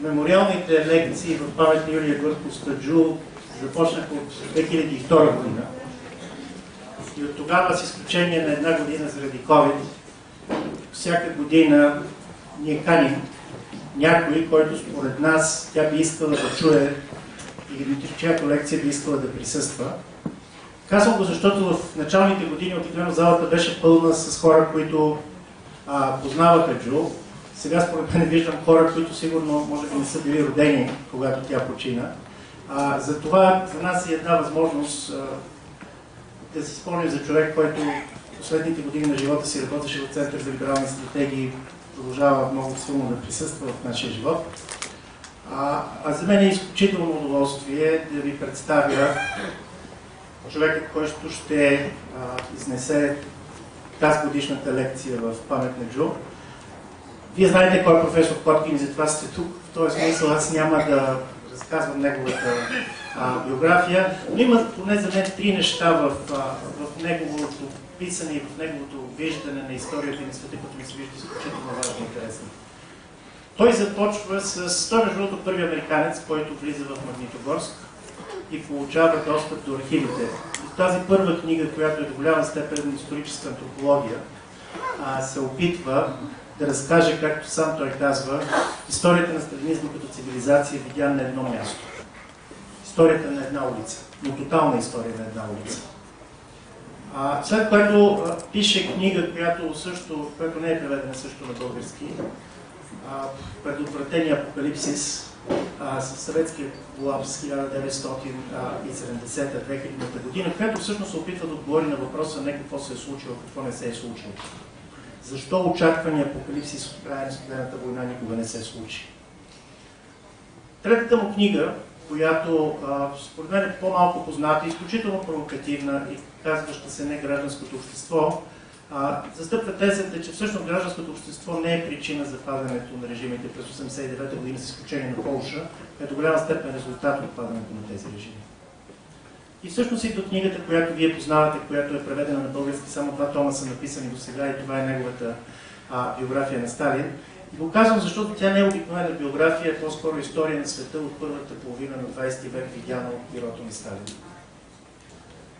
Мемориалните лекции в памет на Юлия Гърков-Стаджу започнаха от 2002 година. И от тогава, с изключение на една година заради COVID, всяка година ние каним някой, който според нас тя би искала да чуе или чиято лекция би искала да присъства. Казвам го, защото в началните години обикновено залата беше пълна с хора, които познаваха Джу. Сега според мен виждам хора, които сигурно може би не са били родени, когато тя почина. Затова за нас е една възможност да си спомним за човек, който в последните години на живота си работеше в Център за либерални стратегии, продължава много силно да присъства в нашия живот. За мен е изключително удоволствие да ви представя човекът, който ще изнесе тази годишната лекция в памет на Джу. Вие знаете кой е професор Коткин и затова сте тук. В този смисъл аз няма да разказвам неговата биография, но има поне за мен три неща в неговото писане и в неговото виждане на историята и на света, като ми се вижда изключително важно и интересно. Той започва с... Той между другото първи американец, който влиза в Магнитогорск и получава достъп до архивите. И тази първа книга, която е до голяма степен историческа антропология, се опитва да разкаже, както сам той казва, историята на сталинизма като цивилизация видя на едно място. Историята на една улица, но тотална история на една улица. След което пише книга, която не е преведена също на български, Предотвратения апокалипсис със съветския колапс 1970-2000 година, която всъщност се опитва да отговори на въпроса не какво се е случило, какво не се е случило. Защо очаквания апокалипсис от края на студената война никога не се случи? Третата му книга, която според мен е по-малко позната, изключително провокативна и казваща се не гражданското общество, застъпва тезата, че всъщност гражданското общество не е причина за падането на режимите през 1989 година, с изключение на Полша, е до голяма степен резултат от падането на тези режими. И всъщност и до книгата, която вие познавате, която е преведена на български, само 2 тома са написани до сега и това е неговата биография на Сталин. И го казвам, защото тя не е обикновена биография, е по-скоро история на света от първата половина на 20 век, видяна от бюрото на Сталин.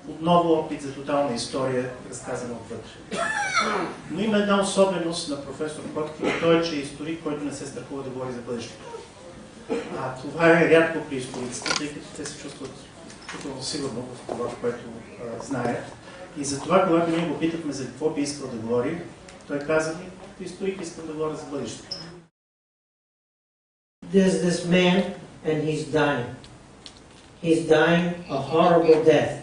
Отново опит за тотална история, разказана отвътре. Но има една особеност на професор Коткин, той е, че е историк, който не се страхува да говори за бъдещето. Това е рядко при историците, тъй като те се чувстват изключително сигурно в това, което знаят. И затова, когато ние го питахме за какво би искал да говори, той каза ми, като историк искам да говоря за бъдещето. There's this man and he's dying. He's dying a horrible death.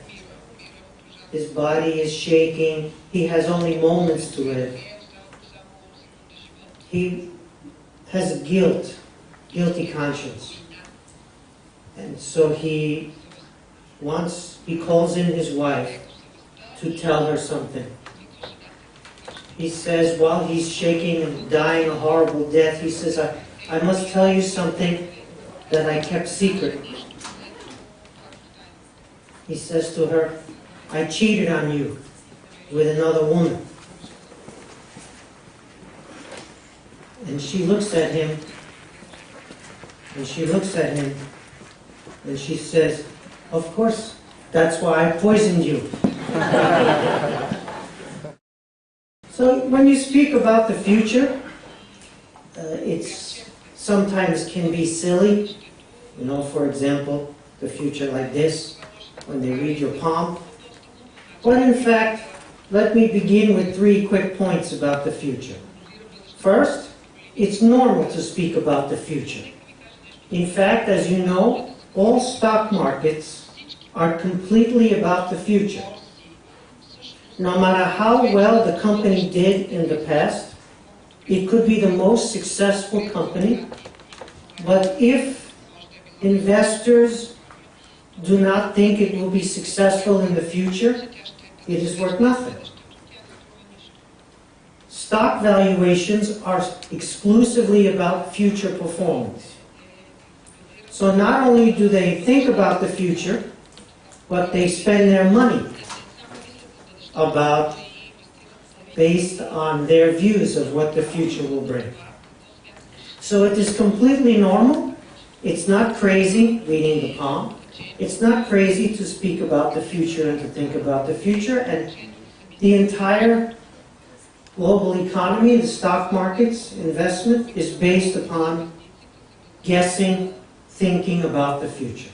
His body is shaking. He has only moments to live. He has a guilty conscience. And so he calls in his wife to tell her something. He says, while he's shaking and dying a horrible death, he says, I must tell you something that I kept secret. He says to her, I cheated on you with another woman. And she looks at him, and she says, of course, that's why I poisoned you. So when you speak about the future, it's sometimes can be silly. You know, for example, the future like this, when they read your palm. But in fact, let me begin with 3 quick points about the future. First, it's normal to speak about the future. In fact, as you know, all stock markets are completely about the future. No matter how well the company did in the past, it could be the most successful company, but if investors do not think it will be successful in the future, it is worth nothing. Stock valuations are exclusively about future performance. So not only do they think about the future, but they spend their money based on their views of what the future will bring. So it is completely normal It's not crazy reading the poem. It's not crazy to speak about the future and to think about the future. And the entire global economy, the stock markets, investment, is based upon guessing, thinking about the future.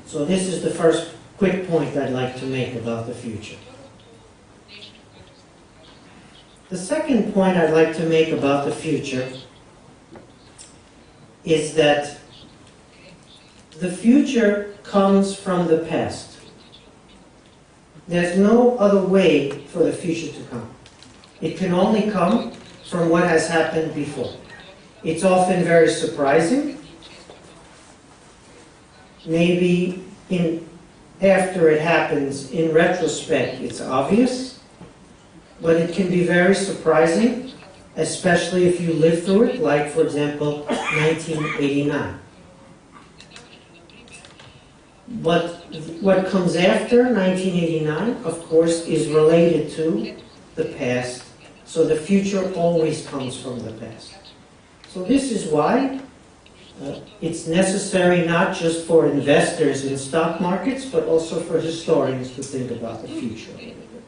So this is the first quick point I'd like to make about the future. The second point I'd like to make about the future is that the future comes from the past. There's no other way for the future to come. It can only come from what has happened before. It's often very surprising. Maybe after it happens, in retrospect, it's obvious. But it can be very surprising, especially if you live through it, like, for example, 1989. But what comes after 1989, of course, is related to the past. So the future always comes from the past. So this is why it's necessary not just for investors in stock markets, but also for historians to think about the future a little bit.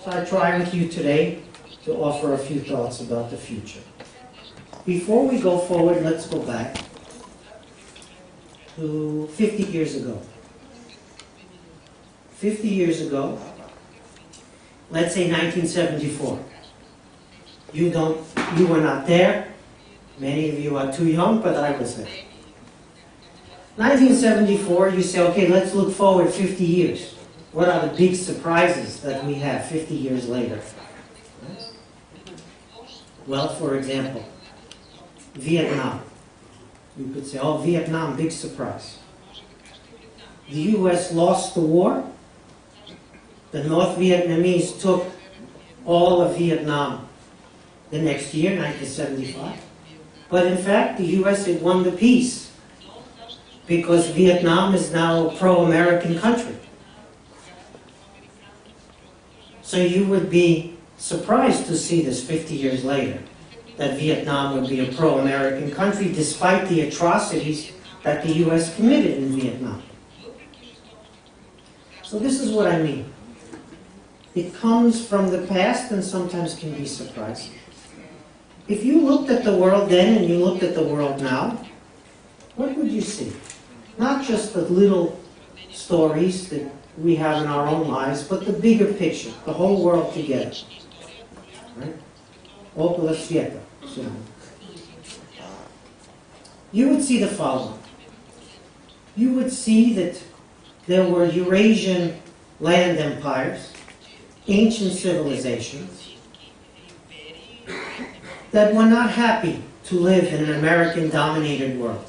So I try with you today to offer a few thoughts about the future. Before we go forward, let's go back to 50 years ago. 50 years ago, let's say 1974. You were not there. Many of you are too young, but I was there. 1974, you say, okay, let's look forward 50 years. What are the big surprises that we have 50 years later? Well, for example, Vietnam. You could say, oh, Vietnam, big surprise. The U.S. lost the war. The North Vietnamese took all of Vietnam the next year, 1975. But in fact, the U.S. had won the peace because Vietnam is now a pro-American country. So you would be surprised to see this 50 years later, that Vietnam would be a pro-American country despite the atrocities that the U.S. committed in Vietnam. So this is what I mean. It comes from the past and sometimes can be surprising. If you looked at the world then and you looked at the world now, what would you see? Not just the little stories that we have in our own lives, but the bigger picture, the whole world together. Right? Okolo sveta. You would see the following. You would see that there were Eurasian land empires, ancient civilizations, that were not happy to live in an American-dominated world.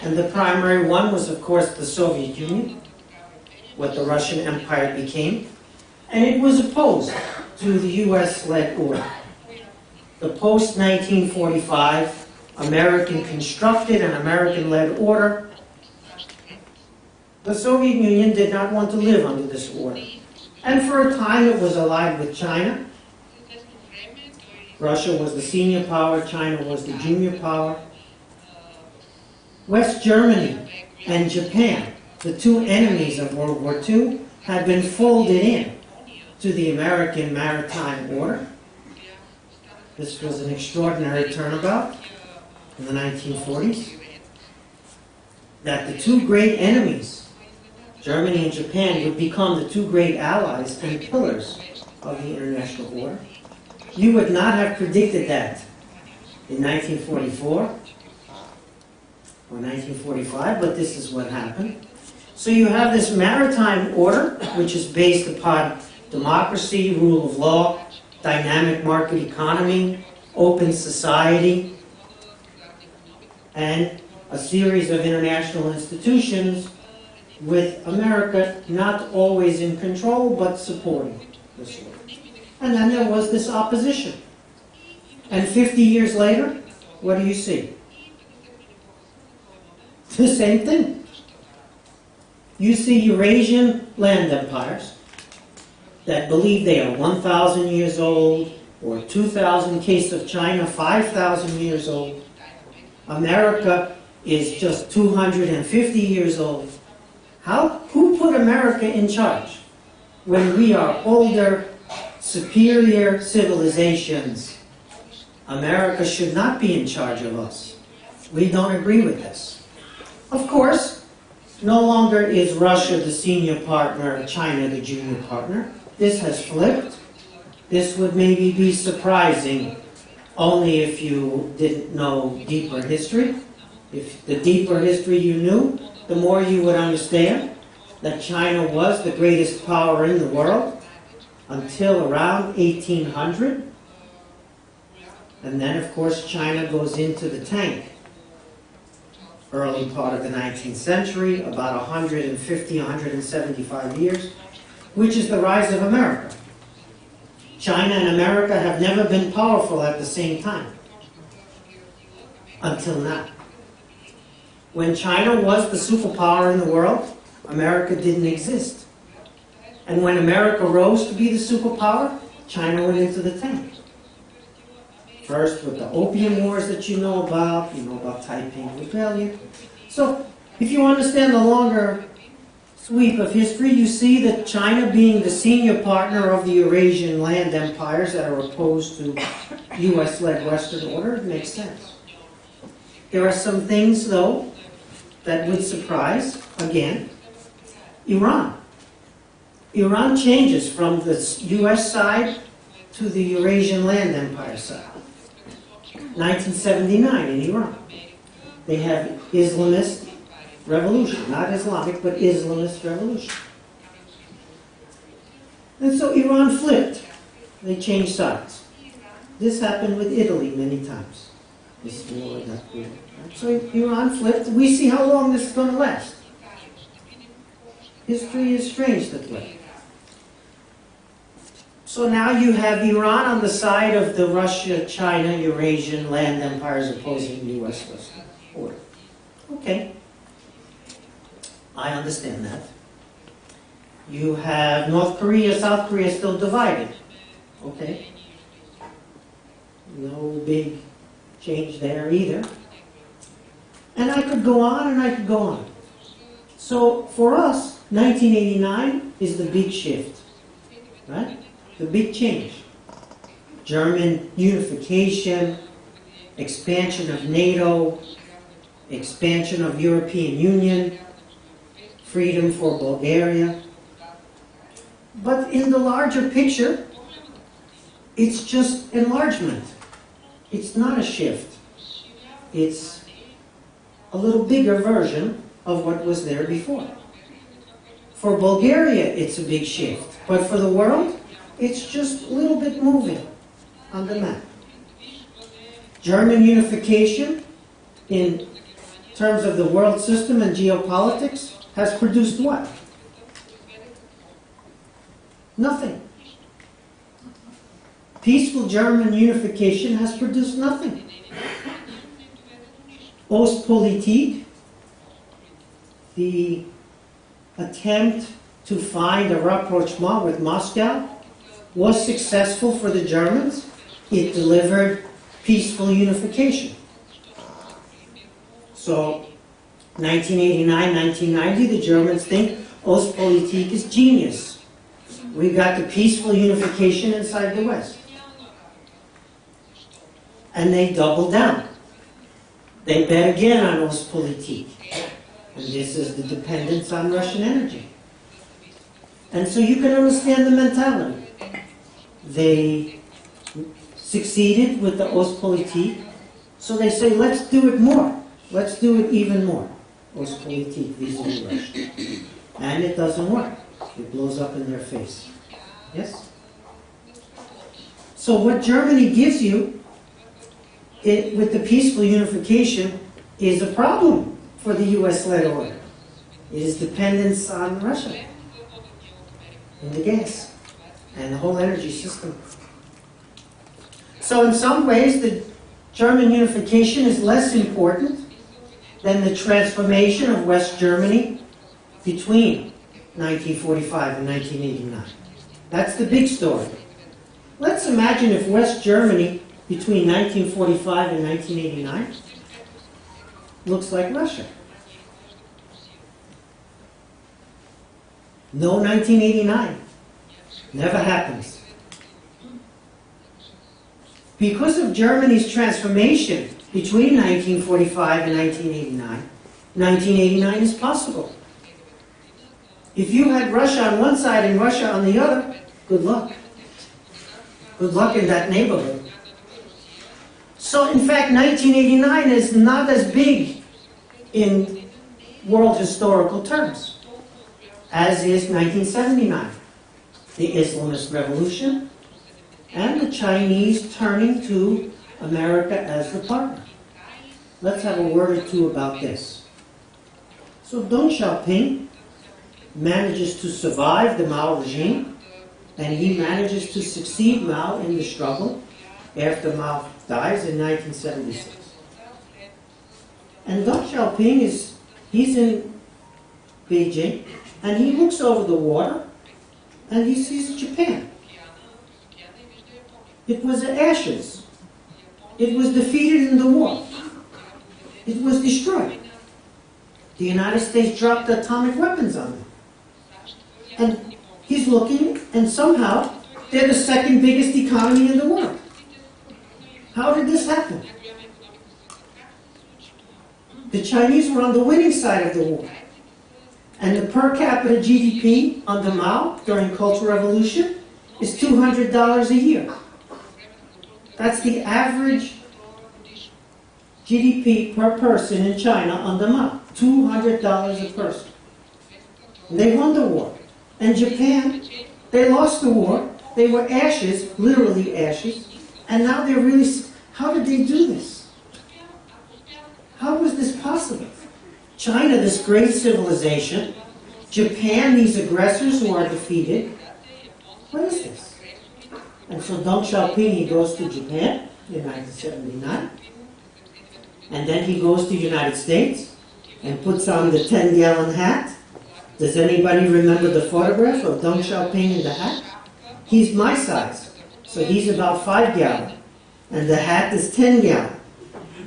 And the primary one was, of course, the Soviet Union, what the Russian Empire became, and it was opposed to the U.S.-led order. The post-1945 American-constructed and American-led order, the Soviet Union did not want to live under this order. And for a time it was allied with China. Russia was the senior power, China was the junior power. West Germany and Japan, the two enemies of World War II, had been folded in to the American maritime order. This was an extraordinary turnabout in the 1940s. That the two great enemies, Germany and Japan, would become the two great allies and pillars of the international order. You would not have predicted that in 1944 or 1945, but this is what happened. So you have this maritime order, which is based upon democracy, rule of law, dynamic market economy, open society, and a series of international institutions with America not always in control, but supporting this order. And then there was this opposition. And 50 years later, what do you see? The same thing. You see Eurasian land empires that believe they are 1,000 years old, or 2,000, case of China, 5,000 years old. America is just 250 years old. Who put America in charge when we are older, superior civilizations? America should not be in charge of us. We don't agree with this. Of course, no longer is Russia the senior partner, China the junior partner. This has flipped. This would maybe be surprising only if you didn't know deeper history. If the deeper history you knew, the more you would understand that China was the greatest power in the world until around 1800. And then, of course, China goes into the tank. Early part of the 19th century, about 150, 175 years, which is the rise of America. China and America have never been powerful at the same time, until now. When China was the superpower in the world, America didn't exist. And when America rose to be the superpower, China went into the tank. First with the Opium Wars that you know about Taiping Rebellion. So, if you understand the longer sweep of history, you see that China, being the senior partner of the Eurasian land empires that are opposed to US-led Western order, it makes sense. There are some things, though, that would surprise, again, Iran. Iran changes from the US side to the Eurasian land empire side. 1979 in Iran. They have Islamist revolution, not Islamic, but Islamist revolution. And so Iran flipped. They changed sides. This happened with Italy many times. This war, that war. So Iran flipped. We see how long this is going to last. History is strange that way. So now you have Iran on the side of the Russia, China, Eurasian land empires opposing the US Western order. Okay. I understand that. You have North Korea, South Korea still divided. Okay. No big change there either. And I could go on and I could go on. So for us, 1989 is the big shift. Right? The big change. German unification, expansion of NATO, expansion of European Union, freedom for Bulgaria. But in the larger picture, it's just enlargement. It's not a shift. It's a little bigger version of what was there before. For Bulgaria, it's a big shift. But for the world, it's just a little bit moving on the map. German unification in terms of the world system and geopolitics has produced what? Nothing. Peaceful German unification has produced nothing. Ostpolitik, the attempt to find a rapprochement with Moscow, was successful for the Germans. It delivered peaceful unification. So, 1989, 1990, the Germans think Ostpolitik is genius. We got the peaceful unification inside the West. And they doubled down. They bet again on Ostpolitik. And this is the dependence on Russian energy. And so you can understand the mentality. They succeeded with the Ostpolitik, so they say, let's do it more. Let's do it even more. Ostpolitik vis-a-vis Russia. And it doesn't work. It blows up in their face. Yes? So what Germany gives you with the peaceful unification is a problem for the US-led order. It is dependence on Russia and the gas and the whole energy system. So in some ways, the German unification is less important than the transformation of West Germany between 1945 and 1989. That's the big story. Let's imagine if West Germany, between 1945 and 1989, looks like Russia. No 1989. Never happens. Because of Germany's transformation between 1945 and 1989, 1989 is possible. If you had Russia on one side and Russia on the other, good luck. Good luck in that neighborhood. So, in fact, 1989 is not as big in world historical terms as is 1979. The Islamist Revolution and the Chinese turning to America as the partner. Let's have a word or two about this. So Deng Xiaoping manages to survive the Mao regime, and he manages to succeed Mao in the struggle after Mao dies in 1976. And Deng Xiaoping he's in Beijing, and he looks over the water, and he sees Japan. It was ashes. It was defeated in the war. It was destroyed. The United States dropped atomic weapons on them. And he's looking, and somehow they're the second biggest economy in the world. How did this happen? The Chinese were on the winning side of the war. And the per capita GDP under Mao during Cultural Revolution is $200 a year. That's the average GDP per person in China under Mao. $200 a person. And they won the war. And Japan, they lost the war. They were ashes, literally ashes. And now they're really... How did they do this? How was this possible? China, this great civilization. Japan, these aggressors who are defeated. What is this? And so Deng Xiaoping, he goes to Japan in 1979. And then he goes to the United States and puts on the 10-gallon hat. Does anybody remember the photograph of Deng Xiaoping in the hat? He's my size. So he's about 5 gallon. And the hat is 10 gallon.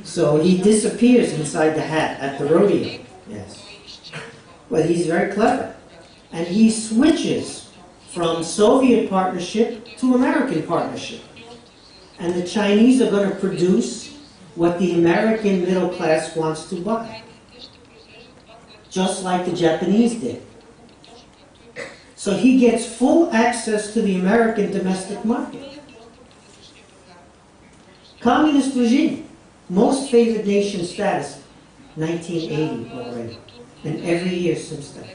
So he disappears inside the hat at the rodeo. Yes. But he's very clever. And he switches from Soviet partnership to American partnership. And the Chinese are going to produce what the American middle class wants to buy. Just like the Japanese did. So he gets full access to the American domestic market. Communist regime, most favored nation status, 1980 already, and every year since then.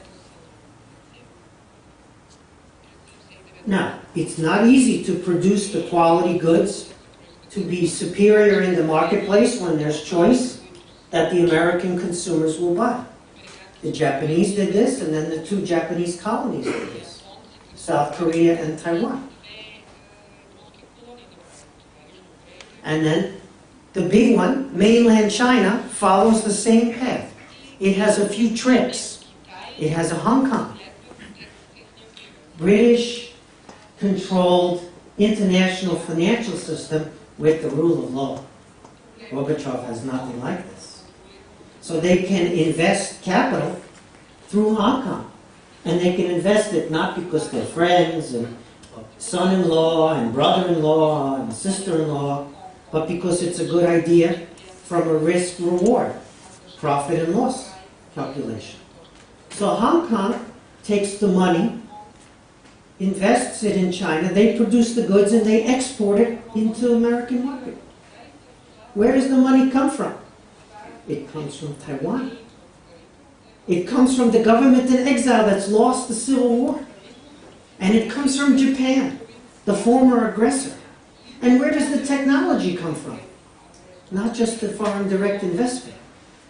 Now, it's not easy to produce the quality goods to be superior in the marketplace when there's choice that the American consumers will buy. The Japanese did this, and then the 2 Japanese colonies did this, South Korea and Taiwan. And then the big one, mainland China, follows the same path. It has a few tricks. It has a Hong Kong. British-controlled international financial system with the rule of law. Gorbachev has nothing like this. So they can invest capital through Hong Kong. And they can invest it not because they're friends and son-in-law and brother-in-law and sister-in-law, but because it's a good idea from a risk-reward, profit and loss calculation. So Hong Kong takes the money, invests it in China, they produce the goods and they export it into the American market. Where does the money come from? It comes from Taiwan. It comes from the government in exile that's lost the Civil War. And it comes from Japan, the former aggressor. And where does the technology come from? Not just the foreign direct investment.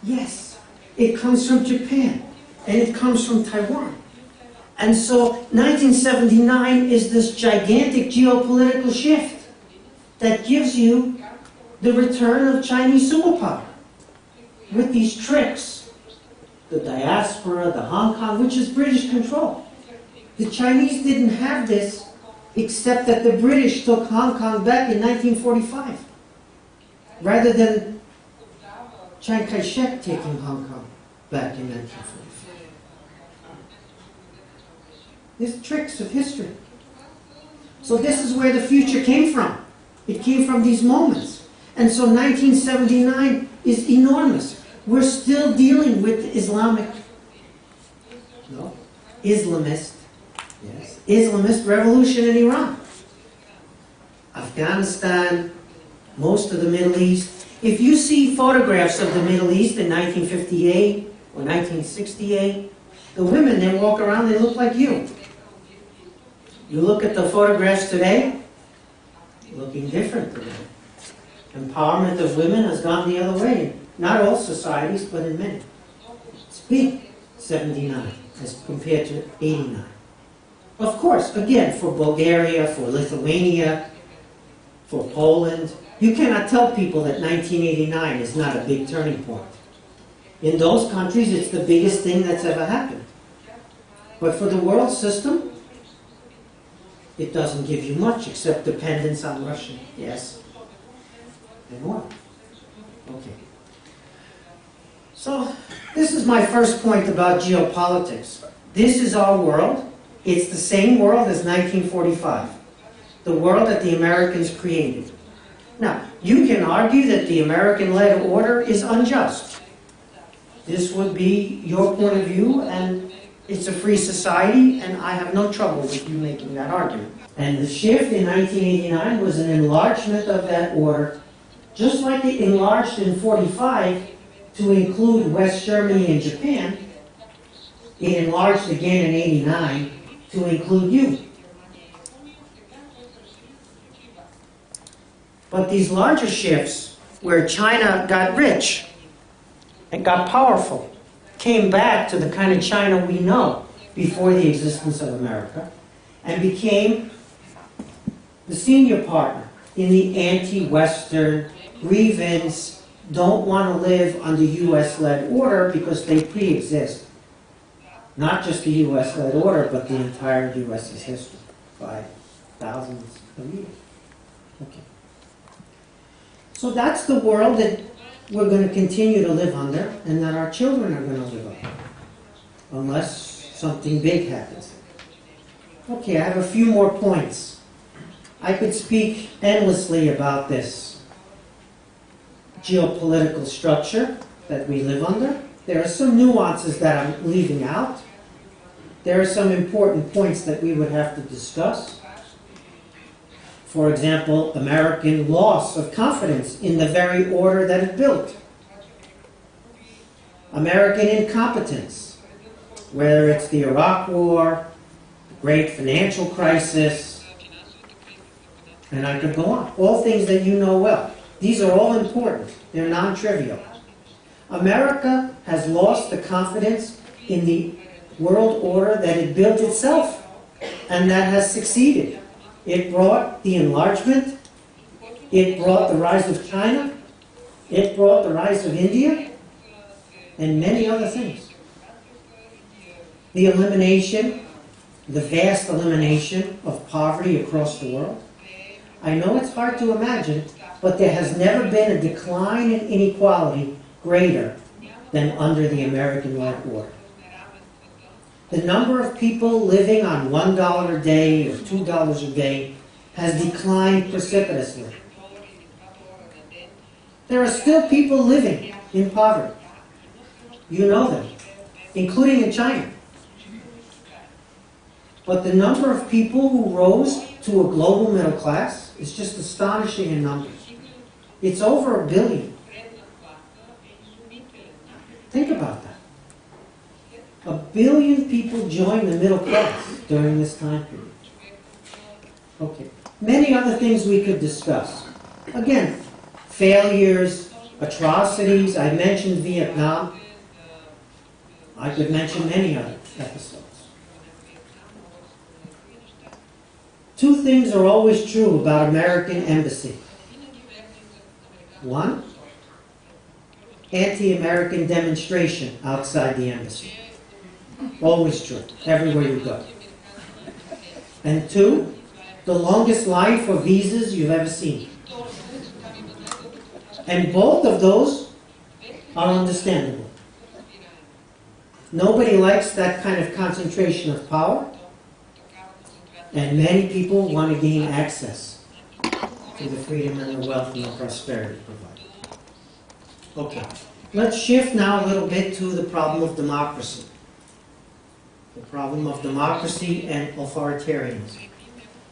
Yes, it comes from Japan, and it comes from Taiwan. And so 1979 is this gigantic geopolitical shift that gives you the return of Chinese superpower with these tricks. The diaspora, the Hong Kong, which is British control. The Chinese didn't have this except that the British took Hong Kong back in 1945. Rather than Chiang Kai-shek taking Hong Kong back in 1945. These tricks of history. So this is where the future came from. It came from these moments. And so 1979 is enormous. We're still dealing with Islamist revolution in Iran. Afghanistan, most of the Middle East. If you see photographs of the Middle East in 1958 or 1968, the women that walk around, they look like you. You look at the photographs today, looking different today. Empowerment of women has gone the other way. Not all societies, but in many. It's big, 79, as compared to 89. Of course, again, for Bulgaria, for Lithuania, for Poland, you cannot tell people that 1989 is not a big turning point. In those countries, it's the biggest thing that's ever happened. But for the world system, it doesn't give you much except dependence on Russia. Yes. And what? Okay. So, this is my first point about geopolitics. This is our world. It's the same world as 1945. The world that the Americans created. Now, you can argue that the American-led order is unjust. This would be your point of view, and it's a free society, and I have no trouble with you making that argument. And the shift in 1989 was an enlargement of that order, just like it enlarged in 45 to include West Germany and Japan. It enlarged again in 89 to include you. But these larger shifts, where China got rich and got powerful, came back to the kind of China we know before the existence of America, and became the senior partner in the anti-Western grievance, don't want to live under U.S.-led order because they pre-exist. Not just the U.S.-led order, but the entire U.S.'s history by thousands of years. Okay. So that's the world that we're going to continue to live under, and that our children are going to live under, unless something big happens. Okay, I have a few more points. I could speak endlessly about this geopolitical structure that we live under. There are some nuances that I'm leaving out. There are some important points that we would have to discuss. For example, American loss of confidence in the very order that it built. American incompetence, whether it's the Iraq War, the great financial crisis, and I could go on. All things that you know well. These are all important. They're non-trivial. America has lost the confidence in the world order that it built itself, and that has succeeded. It brought the enlargement. It brought the rise of China. It brought the rise of India, and many other things. The elimination, the vast elimination of poverty across the world. I know it's hard to imagine, but there has never been a decline in inequality greater than under the American-led order. The number of people living on $1 a day or $2 a day has declined precipitously. There are still people living in poverty. You know them, including in China. But the number of people who rose to a global middle class is just astonishing in numbers. It's over 1 billion. Think about that. 1 billion people joined the middle class during this time period. Okay. Many other things we could discuss. Again, failures, atrocities. I mentioned Vietnam. I could mention many other episodes. Two things are always true about American embassy. One, anti-American demonstration outside the embassy. Always true, everywhere you go. And two, the longest line for visas you've ever seen. And both of those are understandable. Nobody likes that kind of concentration of power, and many people want to gain access to the freedom and the wealth and the prosperity provided. Okay, let's shift now a little bit to the problem of democracy. The problem of democracy and authoritarianism.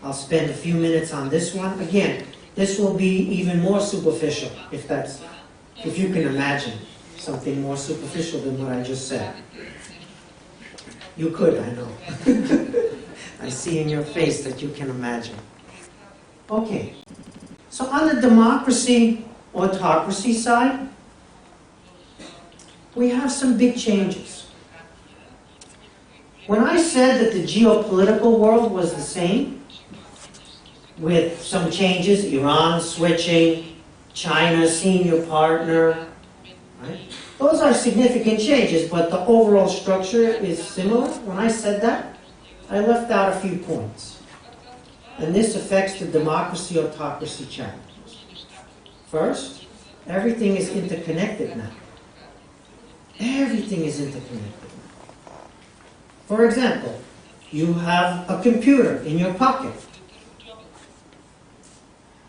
I'll spend a few minutes on this one. Again, this will be even more superficial, if you can imagine something more superficial than what I just said. You could, I know. I see in your face that you can imagine. Okay, so on the democracy, autocracy side, we have some big changes. When I said that the geopolitical world was the same, with some changes, Iran switching, China senior partner, right? Those are significant changes, but the overall structure is similar. When I said that, I left out a few points. And this affects the democracy-autocracy challenge. First, everything is interconnected now. Everything is interconnected. For example, you have a computer in your pocket.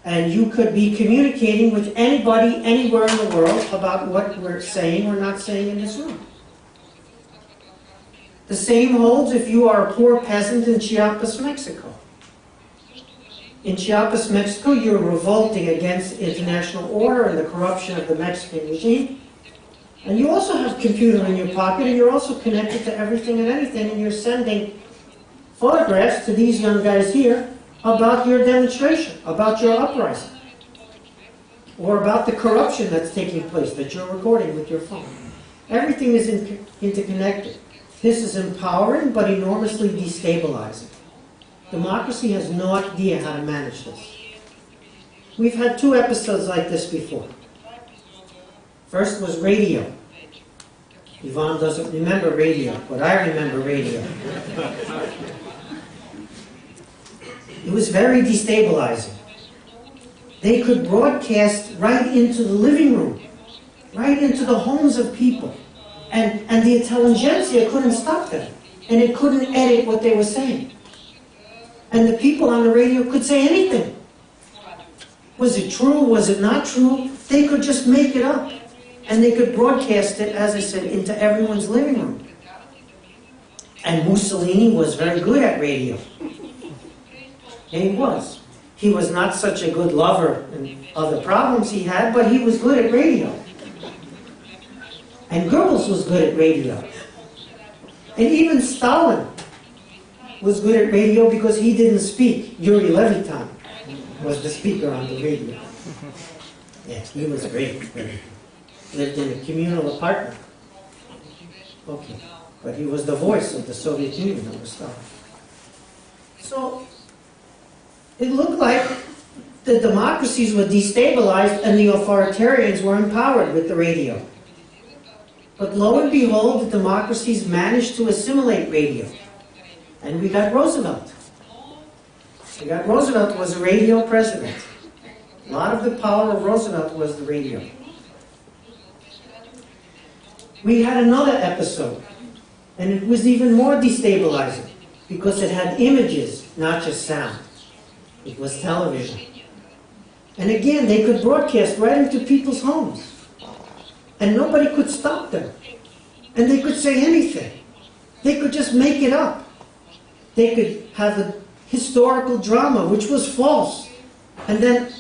And you could be communicating with anybody, anywhere in the world about what we're saying or not saying in this room. The same holds if you are a poor peasant in Chiapas, Mexico. In Chiapas, Mexico, you're revolting against international order and the corruption of the Mexican regime. And you also have a computer in your pocket, and you're also connected to everything and anything, and you're sending photographs to these young guys here about your demonstration, about your uprising, or about the corruption that's taking place that you're recording with your phone. Everything is interconnected. This is empowering, but enormously destabilizing. Democracy has no idea how to manage this. We've had 2 episodes like this before. First was radio. Ivan doesn't remember radio, but I remember radio. It was very destabilizing. They could broadcast right into the living room, right into the homes of people. And the intelligentsia couldn't stop them. And it couldn't edit what they were saying. And the people on the radio could say anything. Was it true? Was it not true? They could just make it up. And they could broadcast it, as I said, into everyone's living room. And Mussolini was very good at radio. And he was. He was not such a good lover and other problems he had, but he was good at radio. And Goebbels was good at radio. And even Stalin was good at radio because he didn't speak. Yuri Levitan was the speaker on the radio. Yes, he was great. Lived in a communal apartment. Okay. But he was the voice of the Soviet Union under Stalin. So, it looked like the democracies were destabilized and the authoritarians were empowered with the radio. But lo and behold, the democracies managed to assimilate radio. And we got Roosevelt. Roosevelt was a radio president. A lot of the power of Roosevelt was the radio. We had another episode, and it was even more destabilizing because it had images, not just sound. It was television. And again, they could broadcast right into people's homes. And nobody could stop them. And they could say anything. They could just make it up. They could have a historical drama, which was false. And then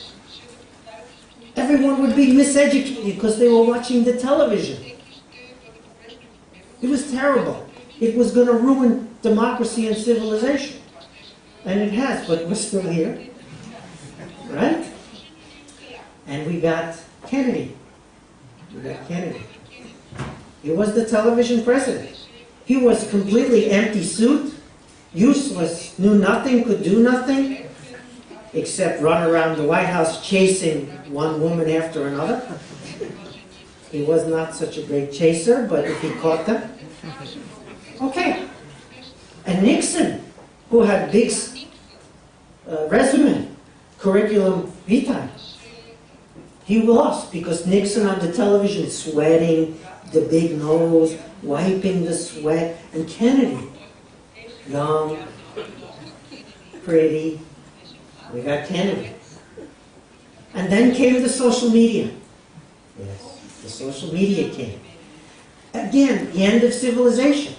everyone would be miseducated because they were watching the television. It was terrible. It was going to ruin democracy and civilization. And it has, but we're still here. Right? And we got Kennedy. He was the television president. He was completely empty suit, useless, knew nothing, could do nothing, except run around the White House chasing one woman after another. He was not such a great chaser, but if he caught them. Okay. And Nixon, who had big resume, curriculum vitae. He lost because Nixon on the television sweating, the big nose, wiping the sweat, and Kennedy, young, pretty. We got Kennedy. And then came the social media. Yes, the social media came. Again, the end of civilization.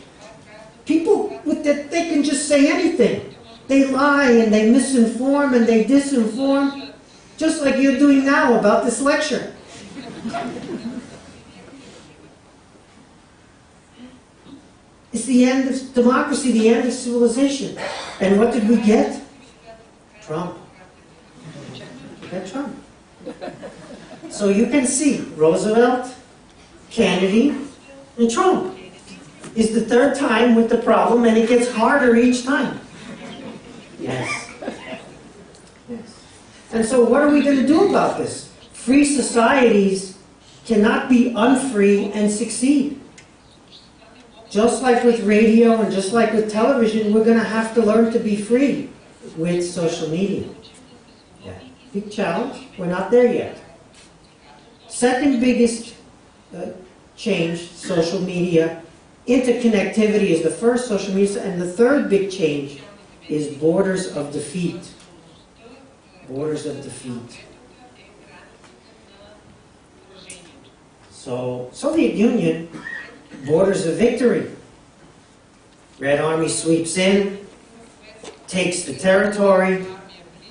People with that, they can just say anything. They lie and they misinform and they disinform, just like you're doing now about this lecture. It's the end of democracy, the end of civilization. And what did we get? Trump. We got Trump. So you can see Roosevelt, Kennedy, and Trump is the third time with the problem, and it gets harder each time. Yes. Yes. And so what are we going to do about this? Free societies cannot be unfree and succeed. Just like with radio and just like with television, we're going to have to learn to be free with social media. Yeah. Big challenge. We're not there yet. Second biggest change, social media. Interconnectivity is the first, social media, and the third big change is borders of defeat. Borders of defeat. So, Soviet Union, borders of victory. Red Army sweeps in, takes the territory,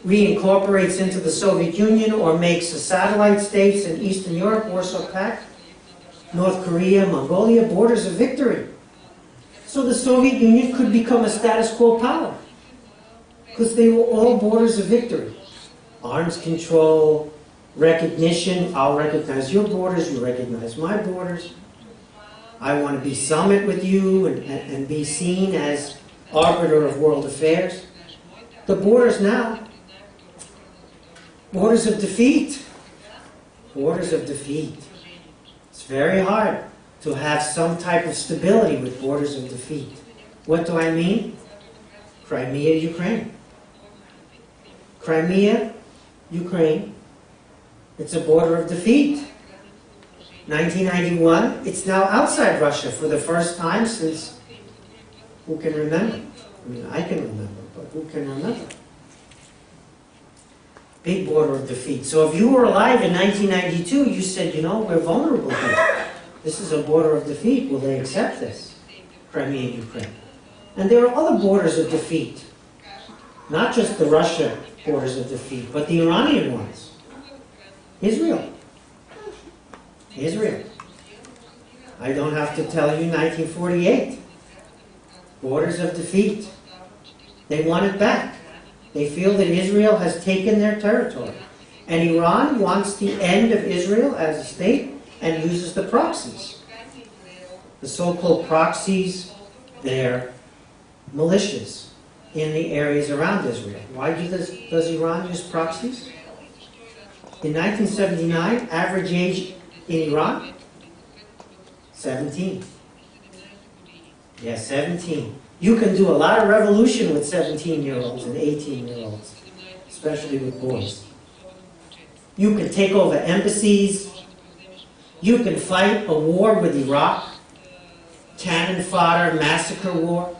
reincorporates into the Soviet Union or makes the satellite states in Eastern Europe, Warsaw Pact, North Korea, Mongolia, borders of victory. So the Soviet Union could become a status quo power because they were all borders of victory. Arms control, recognition, I'll recognize your borders, you recognize my borders. I want to be summit with you and be seen as arbiter of world affairs. The borders now, borders of defeat. Borders of defeat. It's very hard to have some type of stability with borders of defeat. What do I mean? Crimea, Ukraine. Crimea, Ukraine. It's a border of defeat. 1991, it's now outside Russia for the first time since, who can remember? I mean, I can remember, but who can remember? Big border of defeat. So if you were alive in 1992, you said, you know, we're vulnerable here. This is a border of defeat. Will they accept this? Crimea and Ukraine. And there are other borders of defeat. Not just the Russia borders of defeat, but the Iranian ones. Israel. Israel. I don't have to tell you 1948. Borders of defeat. They want it back. They feel that Israel has taken their territory. And Iran wants the end of Israel as a state and uses the proxies. The so-called proxies, they're militias in the areas around Israel. Why does Iran use proxies? In 1979, average age in Iran? 17. Yeah, 17. You can do a lot of revolution with 17-year-olds and 18-year-olds, especially with boys. You can take over embassies. You can fight a war with Iraq, cannon fodder, massacre war,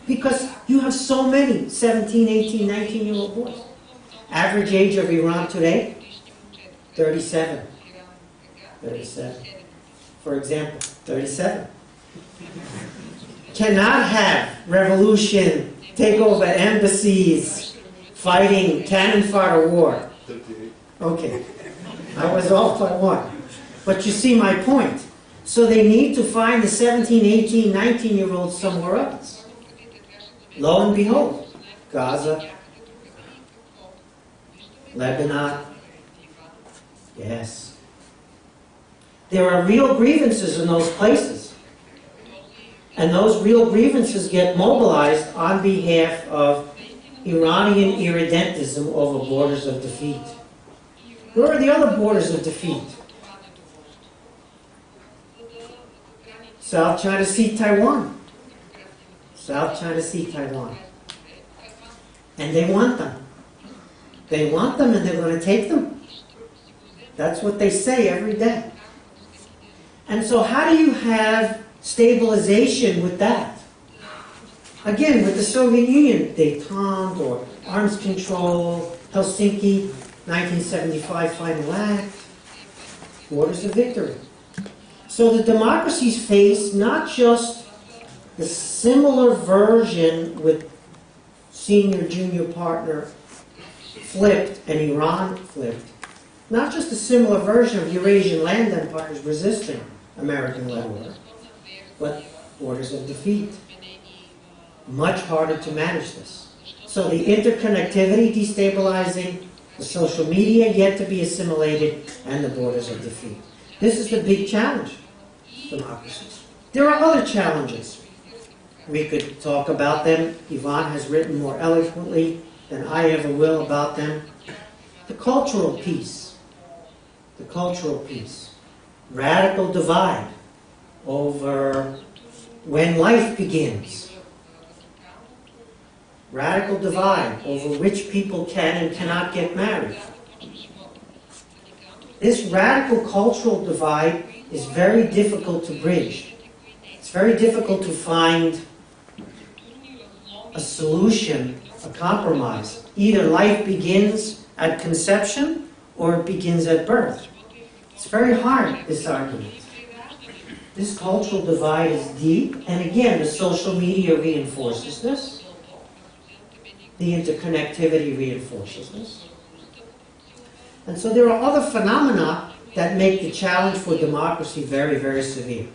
because you have so many 17, 18, 19-year-old boys. Average age of Iran today? 37. 37. For example, 37. Cannot have revolution, take over embassies, fighting cannon fodder war. Okay, I was off by one. But you see my point. So they need to find the 17, 18, 19-year-olds somewhere else. Lo and behold, Gaza, Lebanon, yes. There are real grievances in those places. And those real grievances get mobilized on behalf of Iranian irredentism over borders of defeat. Where are the other borders of defeat? South China Sea, Taiwan. South China Sea, Taiwan. And they want them. They want them and they're going to take them. That's what they say every day. And so how do you have stabilization with that? Again, with the Soviet Union, détente or arms control, Helsinki, 1975 final act, borders of victory. So the democracies face not just the similar version with senior junior partner flipped and Iran flipped, not just a similar version of Eurasian land empires resisting American-led order, but borders of defeat. Much harder to manage this. So the interconnectivity destabilizing, the social media yet to be assimilated, and the borders of defeat. This is the big challenge, democracies. There are other challenges. We could talk about them. Ivan has written more eloquently than I ever will about them. The cultural piece. The cultural piece. Radical divide over when life begins. Radical divide over which people can and cannot get married. This radical cultural divide is very difficult to bridge. It's very difficult to find a solution, a compromise. Either life begins at conception or it begins at birth. It's very hard, this argument. This cultural divide is deep, and again, the social media reinforces this. The interconnectivity reinforces this. And so there are other phenomena that make the challenge for democracy very, very severe.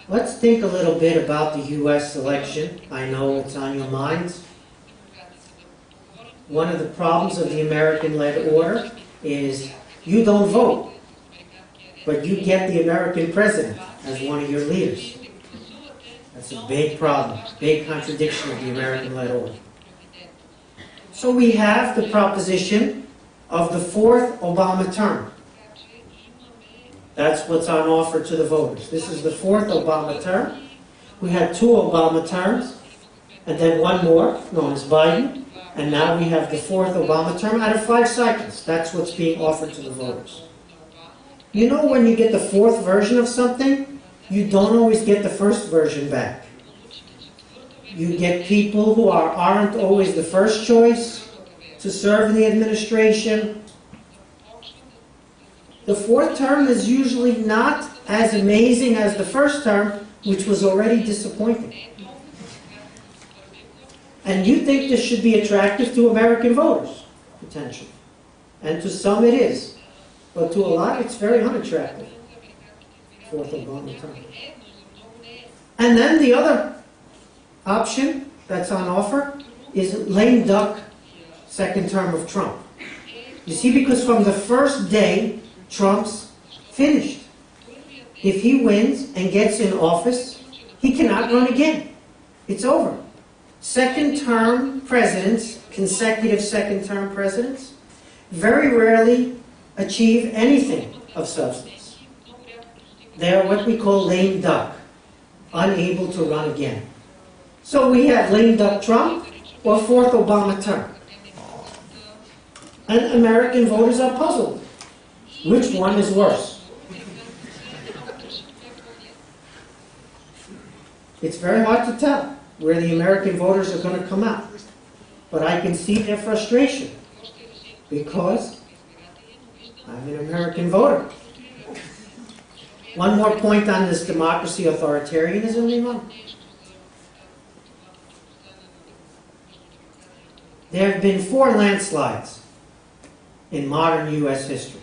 Let's think a little bit about the US election. I know it's on your minds. One of the problems of the American-led order is you don't vote, but you get the American president as one of your leaders. That's a big problem, big contradiction of the American-led order. So we have the proposition of the fourth Obama term. That's what's on offer to the voters. This is the fourth Obama term. We had 2 Obama terms, and then one more, known as Biden, and now we have the fourth Obama term out of 5 cycles. That's what's being offered to the voters. You know, when you get the fourth version of something, you don't always get the first version back. You get people who aren't always the first choice to serve in the administration. The fourth term is usually not as amazing as the first term, which was already disappointing. And you think this should be attractive to American voters, potentially. And to some it is. But to a lot, it's very unattractive. Fourth Obama term. And then the other option that's on offer is lame duck second term of Trump. You see, because from the first day, Trump's finished. If he wins and gets in office, he cannot run again. It's over. Second term presidents, consecutive second term presidents, very rarely achieve anything of substance. They are what we call lame duck, unable to run again. So we have lame duck Trump or fourth Obama term. And American voters are puzzled. Which one is worse? It's very hard to tell where the American voters are going to come out. But I can see their frustration because I'm an American voter. One more point on this democracy authoritarianism, Ivan. There have been 4 landslides in modern U.S. history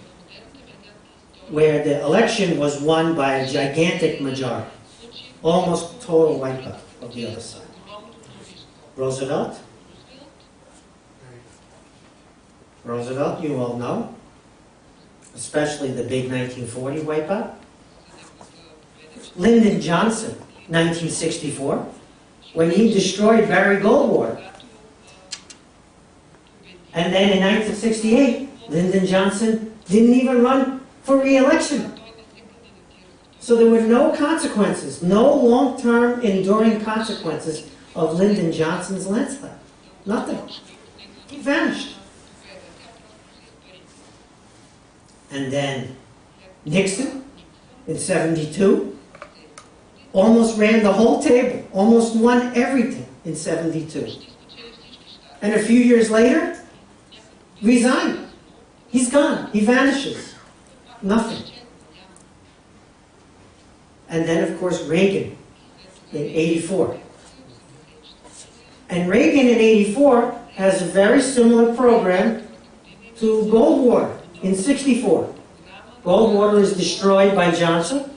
where the election was won by a gigantic majority, almost total wipeout of the other side. Roosevelt, you all know, especially the big 1940 wipeout. Lyndon Johnson, 1964, when he destroyed Barry Goldwater. And then in 1968, Lyndon Johnson didn't even run for re-election. So there were no consequences, no long-term enduring consequences of Lyndon Johnson's landslide. Nothing. He vanished. And then Nixon in 72 almost ran the whole table, almost won everything in 72. And a few years later, resigned. He's gone. He vanishes. Nothing. And then, of course, Reagan in 84. And Reagan in 84 has a very similar program to Goldwater in 64. Goldwater is destroyed by Johnson.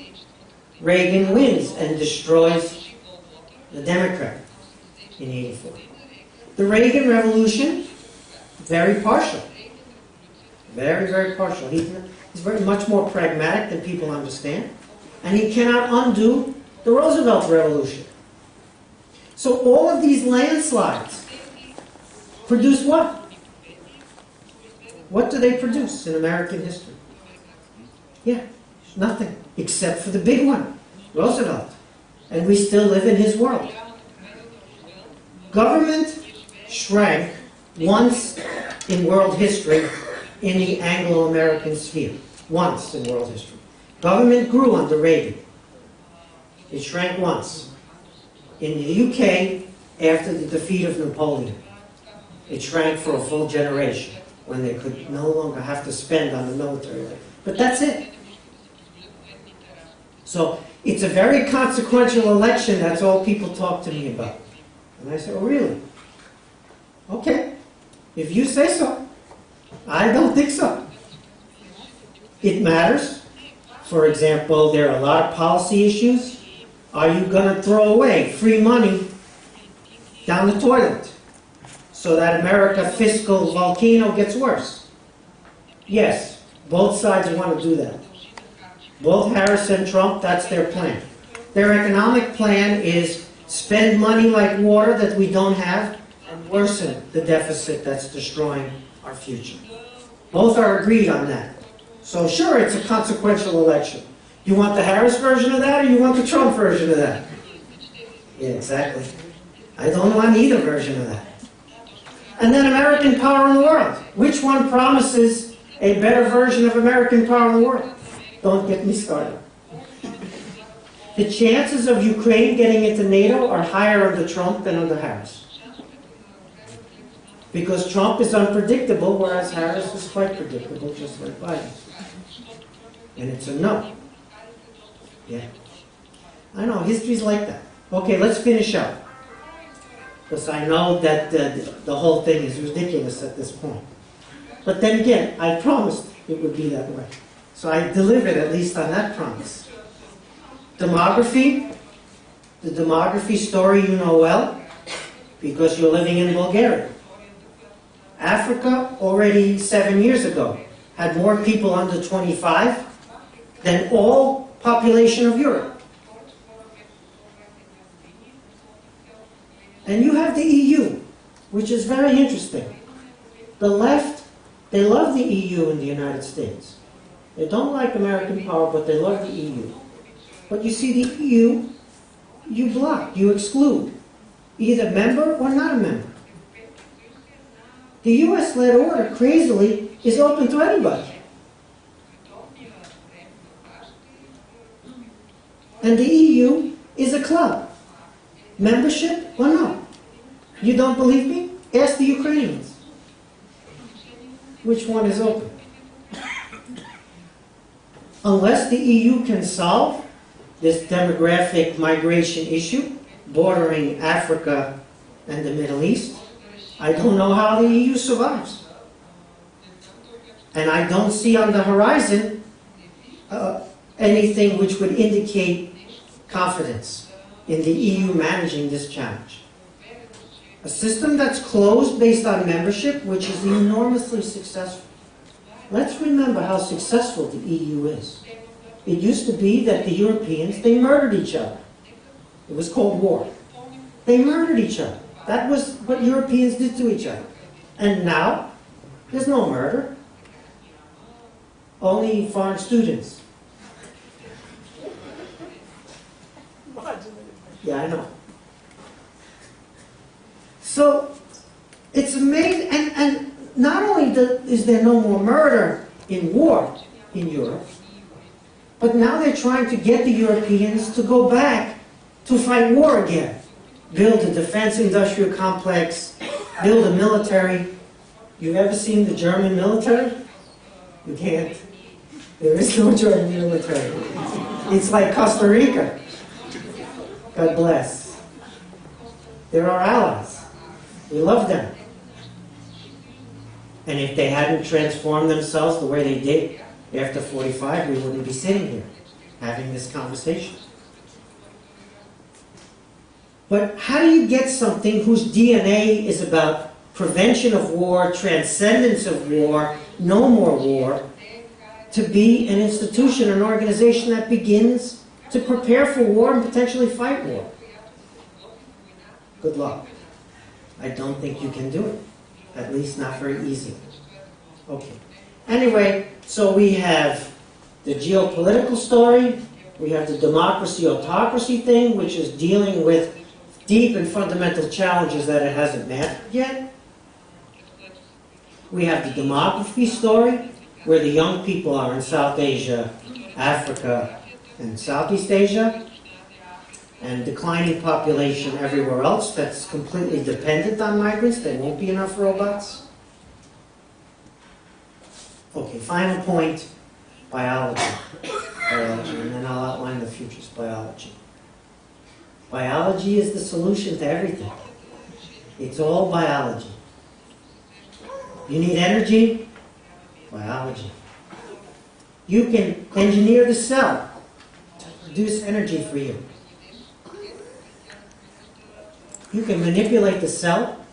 Reagan wins and destroys the Democrat in 84. The Reagan Revolution, very partial. Very, very partial. He's very much more pragmatic than people understand. And he cannot undo the Roosevelt Revolution. So all of these landslides produce what? What do they produce in American history? Yeah, nothing, except for the big one, Roosevelt. And we still live in his world. Government shrank once in world history in the Anglo-American sphere. Once in world history. Government grew under Reagan. It shrank once. In the UK, after the defeat of Napoleon, it shrank for a full generation when they could no longer have to spend on the military. But that's it. So it's a very consequential election. That's all people talk to me about. And I say, oh, really? Okay. If you say so. I don't think so. It matters. For example, there are a lot of policy issues. Are you going to throw away free money down the toilet so that America's fiscal volcano gets worse? Yes, both sides want to do that. Both Harris and Trump, that's their plan. Their economic plan is spend money like water that we don't have and worsen the deficit that's destroying our future. Both are agreed on that. So sure, it's a consequential election. You want the Harris version of that, or you want the Trump version of that? Yeah, exactly. I don't want either version of that. And then American power in the world. Which one promises a better version of American power in the world? Don't get me started. The chances of Ukraine getting into NATO are higher under Trump than under Harris. Because Trump is unpredictable, whereas Harris is quite predictable, just like Biden. And it's a no. Yeah. I know, history's like that. Okay, let's finish up. Because I know that the whole thing is ridiculous at this point. But then again, I promised it would be that way. So I delivered at least on that promise. Demography. The demography story you know well, because you're living in Bulgaria. Africa, already 7 years ago, had more people under 25 than all population of Europe. And you have the EU, which is very interesting. The left, they love the EU in the United States. They don't like American power, but they love the EU. But you see, the EU, you block, you exclude. Either member or not a member. The US-led order, crazily, is open to anybody. And the EU is a club. Membership or no? You don't believe me? Ask the Ukrainians. Which one is open? Unless the EU can solve this demographic migration issue bordering Africa and the Middle East, I don't know how the EU survives. And I don't see on the horizon anything which would indicate confidence in the EU managing this challenge. A system that's closed based on membership, which is enormously successful. Let's remember how successful the EU is. It used to be that the Europeans, they murdered each other. It was Cold War. They murdered each other. That was what Europeans did to each other. And now, there's no murder. Only foreign students. Yeah, I know. So, it's amazing, and not only is there no more murder in war, in Europe. But now they're trying to get the Europeans to go back to fight war again. Build a defense industrial complex, build a military. You've ever seen the German military? You can't. There is no German military. It's like Costa Rica. God bless. They're our allies. We love them. And if they hadn't transformed themselves the way they did after 45, we wouldn't be sitting here having this conversation. But how do you get something whose DNA is about prevention of war, transcendence of war, no more war, to be an institution, an organization that begins to prepare for war and potentially fight war? Good luck. I don't think you can do it. At least not very easy. Okay. Anyway, so we have the geopolitical story. We have the democracy-autocracy thing, which is dealing with deep and fundamental challenges that it hasn't mastered yet. We have the demography story, where the young people are in South Asia, Africa, and Southeast Asia, and declining population everywhere else that's completely dependent on migrants. There won't be enough robots. Okay, final point, biology. And then I'll outline the future's biology. Biology is the solution to everything. It's all biology. You need energy? Biology. You can engineer the cell to produce energy for you. You can manipulate the cell,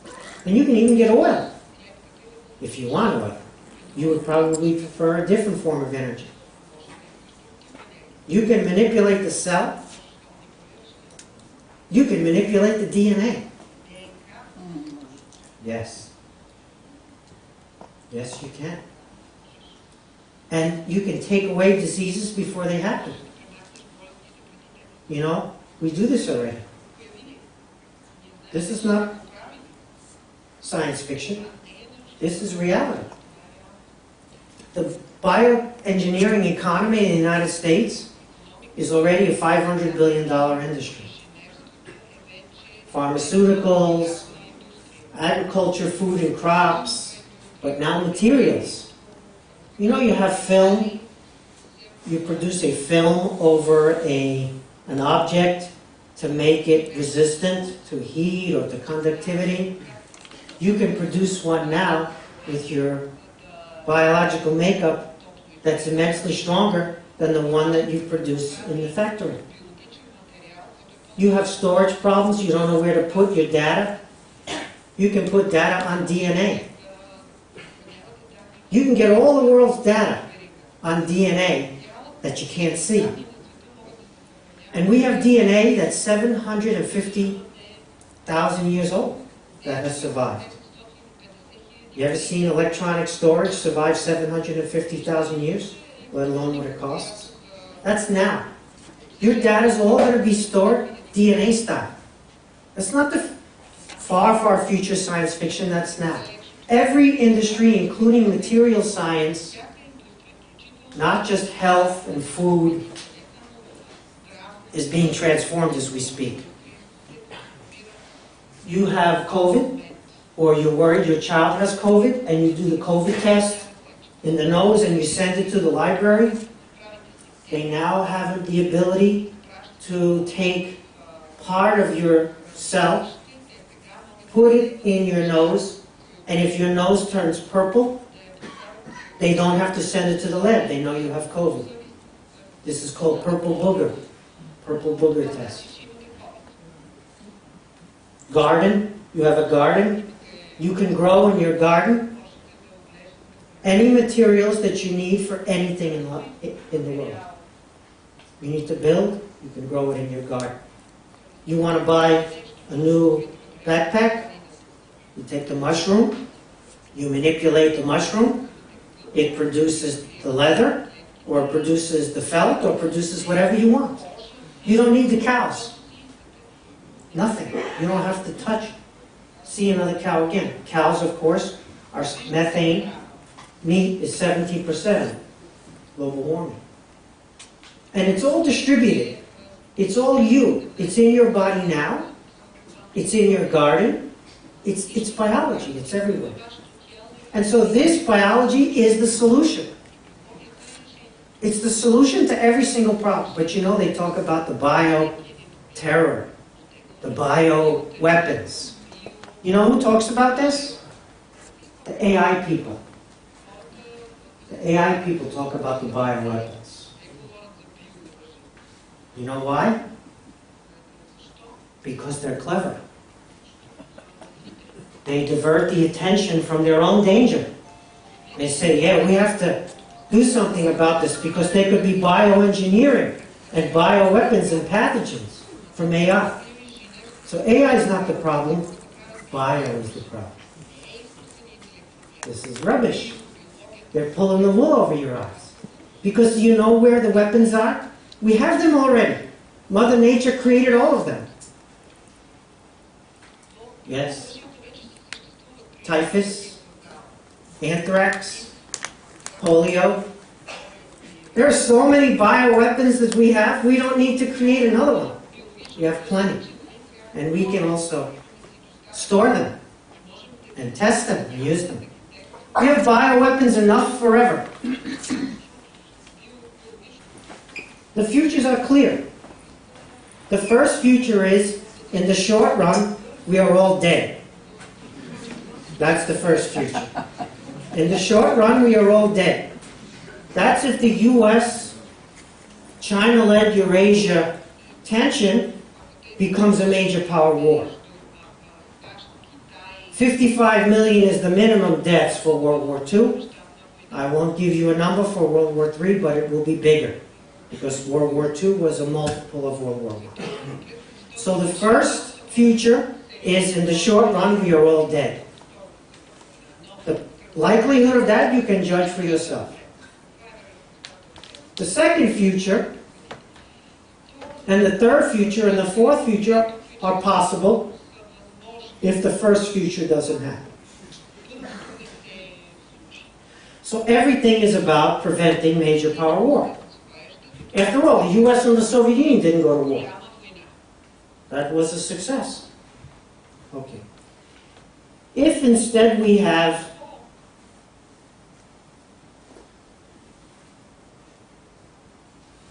and you can even get oil. If you want oil. You would probably prefer a different form of energy. You can manipulate the cell. You can manipulate the DNA. Yes. Yes, you can. And you can take away diseases before they happen. You know, we do this already. This is not science fiction. This is reality. The bioengineering economy in the United States is already a $500 billion industry. Pharmaceuticals, agriculture, food and crops, but now materials. You know, you have film. You produce a film over an object to make it resistant to heat or to conductivity. You can produce one now with your biological makeup that's immensely stronger than the one that you produce in the factory. You have storage problems, you don't know where to put your data. You can put data on DNA. You can get all the world's data on DNA that you can't see. And we have DNA that's 750,000 years old that has survived. You ever seen electronic storage survive 750,000 years, let alone what it costs? That's now. Your data is all going to be stored DNA style. That's not the far, far future science fiction, that's now. Every industry, including material science, not just health and food, is being transformed as we speak. You have COVID, or you're worried your child has COVID, and you do the COVID test in the nose and you send it to the library. They now have the ability to take part of your cell, put it in your nose, and if your nose turns purple, they don't have to send it to the lab. They know you have COVID. This is called purple booger test. Garden, you have a garden. You can grow in your garden any materials that you need for anything in the world. You need to build, you can grow it in your garden. You want to buy a new backpack? You take the mushroom, you manipulate the mushroom, it produces the leather, or produces the felt, or produces whatever you want. You don't need the cows. Nothing. You don't have to touch, see another cow again. Cows, of course, are methane. Meat is 17%. global warming. And it's all distributed. It's all you. It's in your body now. It's in your garden. It's biology. It's everywhere. And so this biology is the solution. It's the solution to every single problem. But you know, they talk about the bio-terror, the bio-weapons. You know who talks about this? The AI people. The AI people talk about the bioweapons. You know why? Because they're clever. They divert the attention from their own danger. They say, yeah, we have to do something about this because they could be bioengineering and bioweapons and pathogens from AI. So AI is not the problem. Bio is the problem. This is rubbish. They're pulling the wool over your eyes. Because you know where the weapons are? We have them already. Mother Nature created all of them. Yes. Typhus, anthrax, polio. There are so many bioweapons that we have, we don't need to create another one. We have plenty. And we can also store them and test them and use them. We have bioweapons enough forever. The futures are clear. The first future is, in the short run, we are all dead. That's the first future. In the short run, we are all dead. That's if the U.S., China-led Eurasia tension becomes a major power war. 55 million is the minimum deaths for World War II. I won't give you a number for World War III, but it will be bigger, because World War II was a multiple of World War I. So the first future is, in the short run, we are all dead. The likelihood of that you can judge for yourself. The second future, and the third future, and the fourth future are possible if the first future doesn't happen. So everything is about preventing major power war. After all, the US and the Soviet Union didn't go to war. That was a success. Okay. If instead we have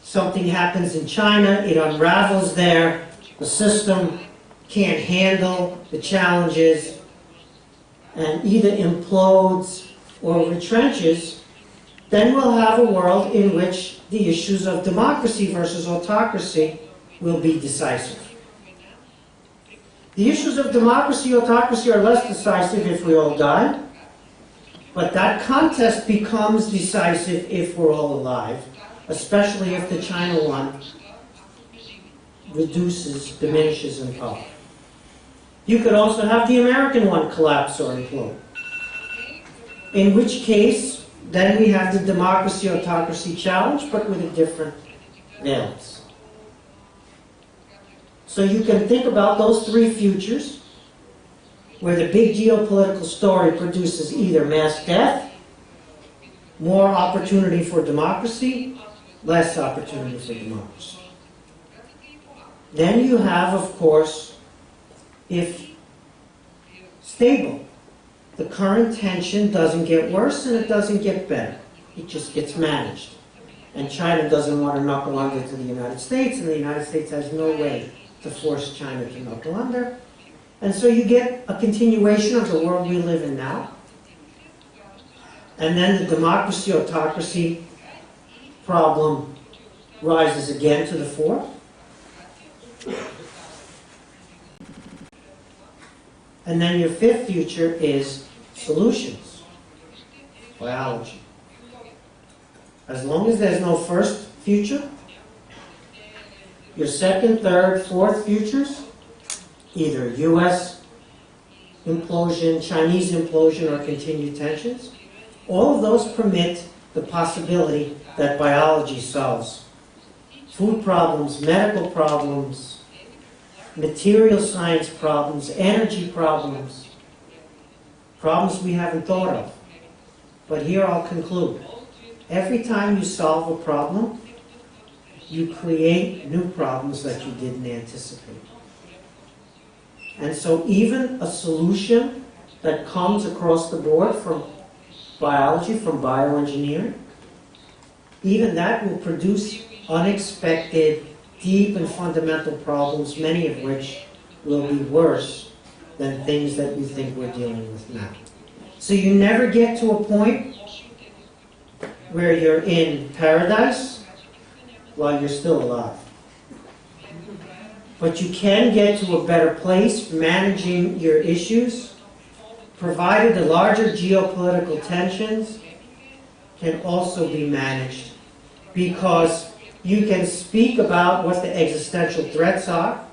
something happens in China, it unravels there, the system can't handle the challenges and either implodes or retrenches, then we'll have a world in which the issues of democracy versus autocracy will be decisive. The issues of democracy, autocracy are less decisive if we all die, but that contest becomes decisive if we're all alive, especially if the China one diminishes in power. You could also have the American one collapse or implode. In which case, then we have the democracy-autocracy challenge, but with a different valence. So you can think about those three futures, where the big geopolitical story produces either mass death, more opportunity for democracy, less opportunity for democracy. Then you have, of course, if stable, the current tension doesn't get worse and it doesn't get better. It just gets managed. And China doesn't want to knuckle under to the United States, and the United States has no way to force China to knuckle under. And so you get a continuation of the world we live in now. And then the democracy-autocracy problem rises again to the fore. And then your fifth future is solutions, biology. As long as there's no first future, your second, third, fourth futures, either US implosion, Chinese implosion, or continued tensions, all of those permit the possibility that biology solves food problems, medical problems, material science problems, energy problems, problems we haven't thought of. But here I'll conclude. every time you solve a problem, you create new problems that you didn't anticipate. And so even a solution that comes across the board from biology, from bioengineering, even that will produce unexpected, deep and fundamental problems, many of which will be worse than things that you think we're dealing with now. So you never get to a point where you're in paradise while you're still alive. But you can get to a better place managing your issues, provided the larger geopolitical tensions can also be managed, because you can speak about what the existential threats are,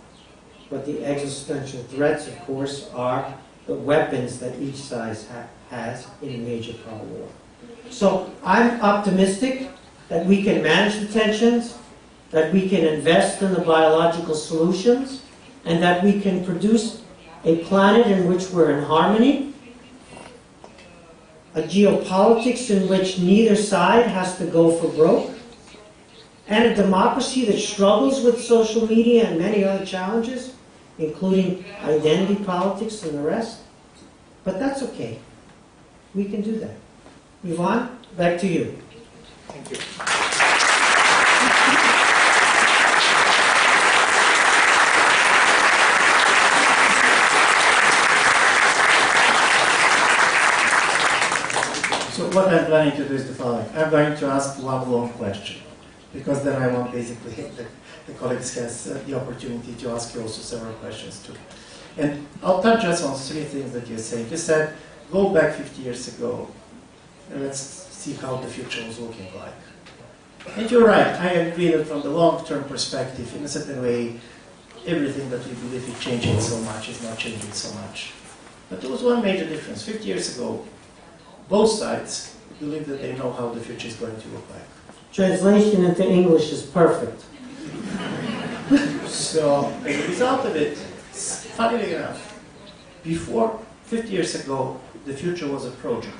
but the existential threats, of course, are the weapons that each side has in a major power war. So I'm optimistic that we can manage the tensions, that we can invest in the biological solutions, and that we can produce a planet in which we're in harmony, a geopolitics in which neither side has to go for broke, and a democracy that struggles with social media and many other challenges, including identity politics and the rest. But that's okay. We can do that. Ivan, back to you. Thank you. So what I'm planning to do is the following. I'm going to ask one long question, because then I want basically the colleagues has the opportunity to ask you also several questions too. And I'll touch just on three things that you said. You said, go back 50 years ago, and let's see how the future was looking like. And you're right, I agree that from the long-term perspective, in a certain way, everything that we believe is changing so much is not changing so much. But there was one major difference. 50 years ago, both sides believe that they know how the future is going to look like. Translation into English is perfect. So, as a result of it, funnily enough, before 50 years ago, the future was a project.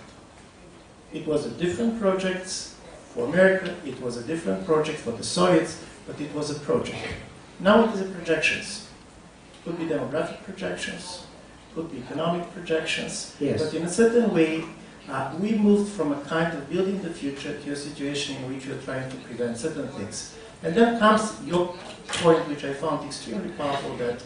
It was a different project for America, it was a different project for the Soviets, but it was a project. Now it is a projections. Could be demographic projections, could be economic projections, yes. But in a certain way, we moved from a kind of building the future to a situation in which we're trying to prevent certain things. And then comes your point, which I found extremely powerful, that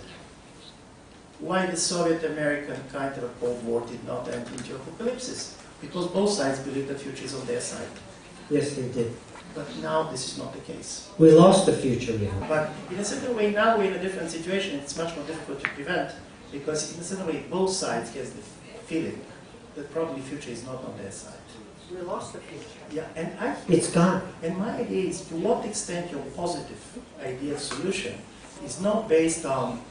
why the Soviet-American kind of a Cold War did not end into apocalypse. Because both sides believe the future is on their side. Yes, they did. But now this is not the case. We lost the future, yeah. But in a certain way, now we're in a different situation. It's much more difficult to prevent, because in a certain way, both sides has the feeling that probably the future is not on their side. We lost the future. Yeah, and it's gone. And my idea is, to what extent your positive idea of solution is not based on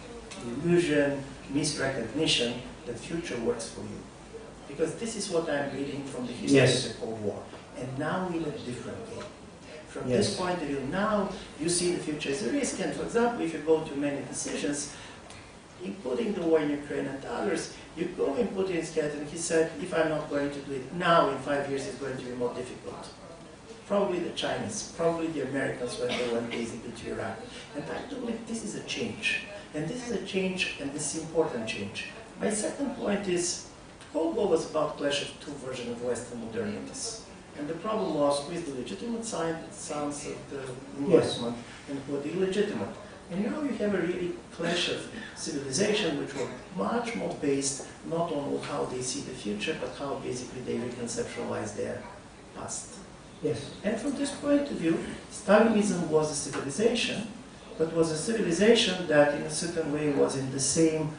illusion, misrecognition that future works for you. Because this is what I'm reading from the history yes. of the Cold War. And now we're in a different game. From yes. this point of view, now you see the future as a risk. And for example, if you go to many decisions, including the war in Ukraine and others, you go and put in his head, and he said, if I'm not going to do it now, in 5 years it's going to be more difficult. Probably the Chinese, probably the Americans when they went basically to Iraq. And I do believe this is a change. And this is a change, and this is an important change. My second point is, Cold War was about clash of two versions of Western modernities. And the problem was who is the legitimate sons of the Enlightenment and who are the illegitimate. And now you have a really clash of civilization which were much more based not on how they see the future, but how basically they reconceptualize their past. Yes. And from this point of view, Stalinism was a civilization, but was a civilization that in a certain way was in the same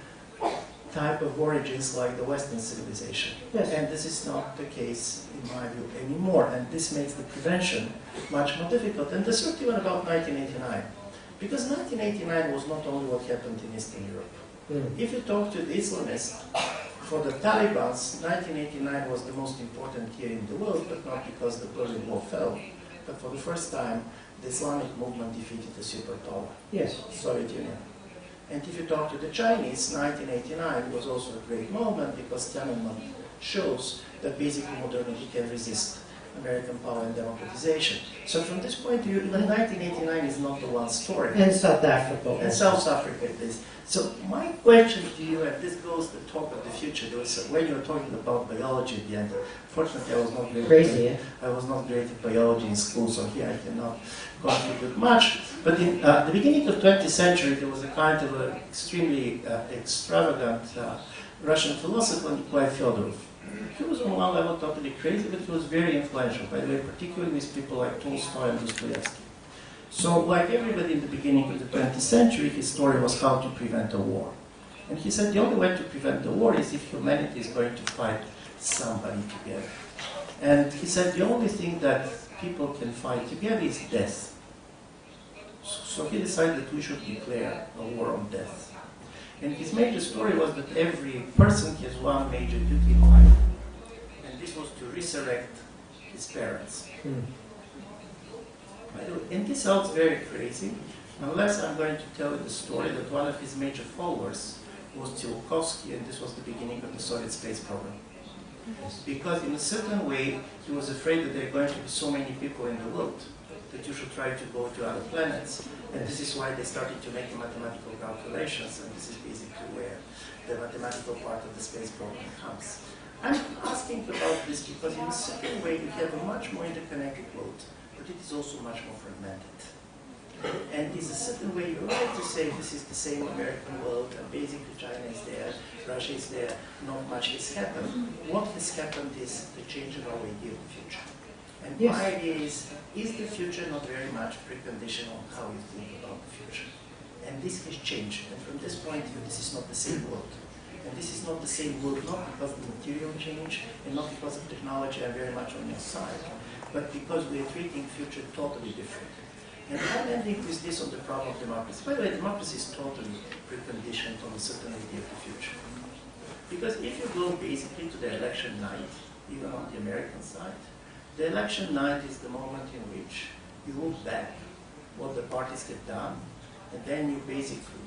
type of origins like the Western civilization. Yes. And this is not the case, in my view, anymore. And this makes the prevention much more difficult. And the third one about 1989. Because 1989 was not only what happened in Eastern Europe. Mm. If you talk to the Islamists, for the Taliban, 1989 was the most important year in the world, but not because the Berlin Wall fell, but for the first time, the Islamic movement defeated the superpower, yes. Soviet Union. And if you talk to the Chinese, 1989 was also a great moment because Tiananmen shows that basically modernity can resist American power and democratization. So from this point of view, 1989 is not the one story. And South Africa. And South Africa it is. So my question to you, and this goes to talk of the future, there was, when you were talking about biology at the end, fortunately I was not great. Crazy, yeah? I was not great at biology in school, so here I cannot contribute much. But in the beginning of the 20th century, there was a kind of an extremely extravagant Russian philosopher, Nikolai Fyodorov. He was on one level totally crazy, but he was very influential, by the way, particularly with people like Tolstoy and Dostoevsky. So, like everybody in the beginning of the 20th century, his story was how to prevent a war. And he said the only way to prevent the war is if humanity is going to fight somebody together. And he said the only thing that people can fight together is death. So he decided that we should declare a war on death. And his major story was that every person has one major duty in life. And this was to resurrect his parents. And this sounds very crazy, unless I'm going to tell you the story that one of his major followers was Tsiolkovsky, and this was the beginning of the Soviet space program. Because in a certain way, he was afraid that there are going to be so many people in the world that you should try to go to other planets. And this is why they started to make mathematical calculations, and this is basically where the mathematical part of the space program comes. I'm asking about this because in a certain way you have a much more interconnected world, but it is also much more fragmented. And in a certain way you're right to say this is the same American world, and basically China is there, Russia is there, not much has happened. What has happened is the change in our idea of the future. And my idea is the future not very much precondition on how you think about the future? And this has changed, and from this point of view, this is not the same world. And this is not the same world, not because of material change, and not because of technology, I'm very much on your side, but because we are treating future totally different. And I'm ending with this on the problem of democracy. By the way, democracy is totally preconditioned on a certain idea of the future. Because if you go basically to the election night, even on the American side, the election night is the moment in which you look back what the parties have done, and then you basically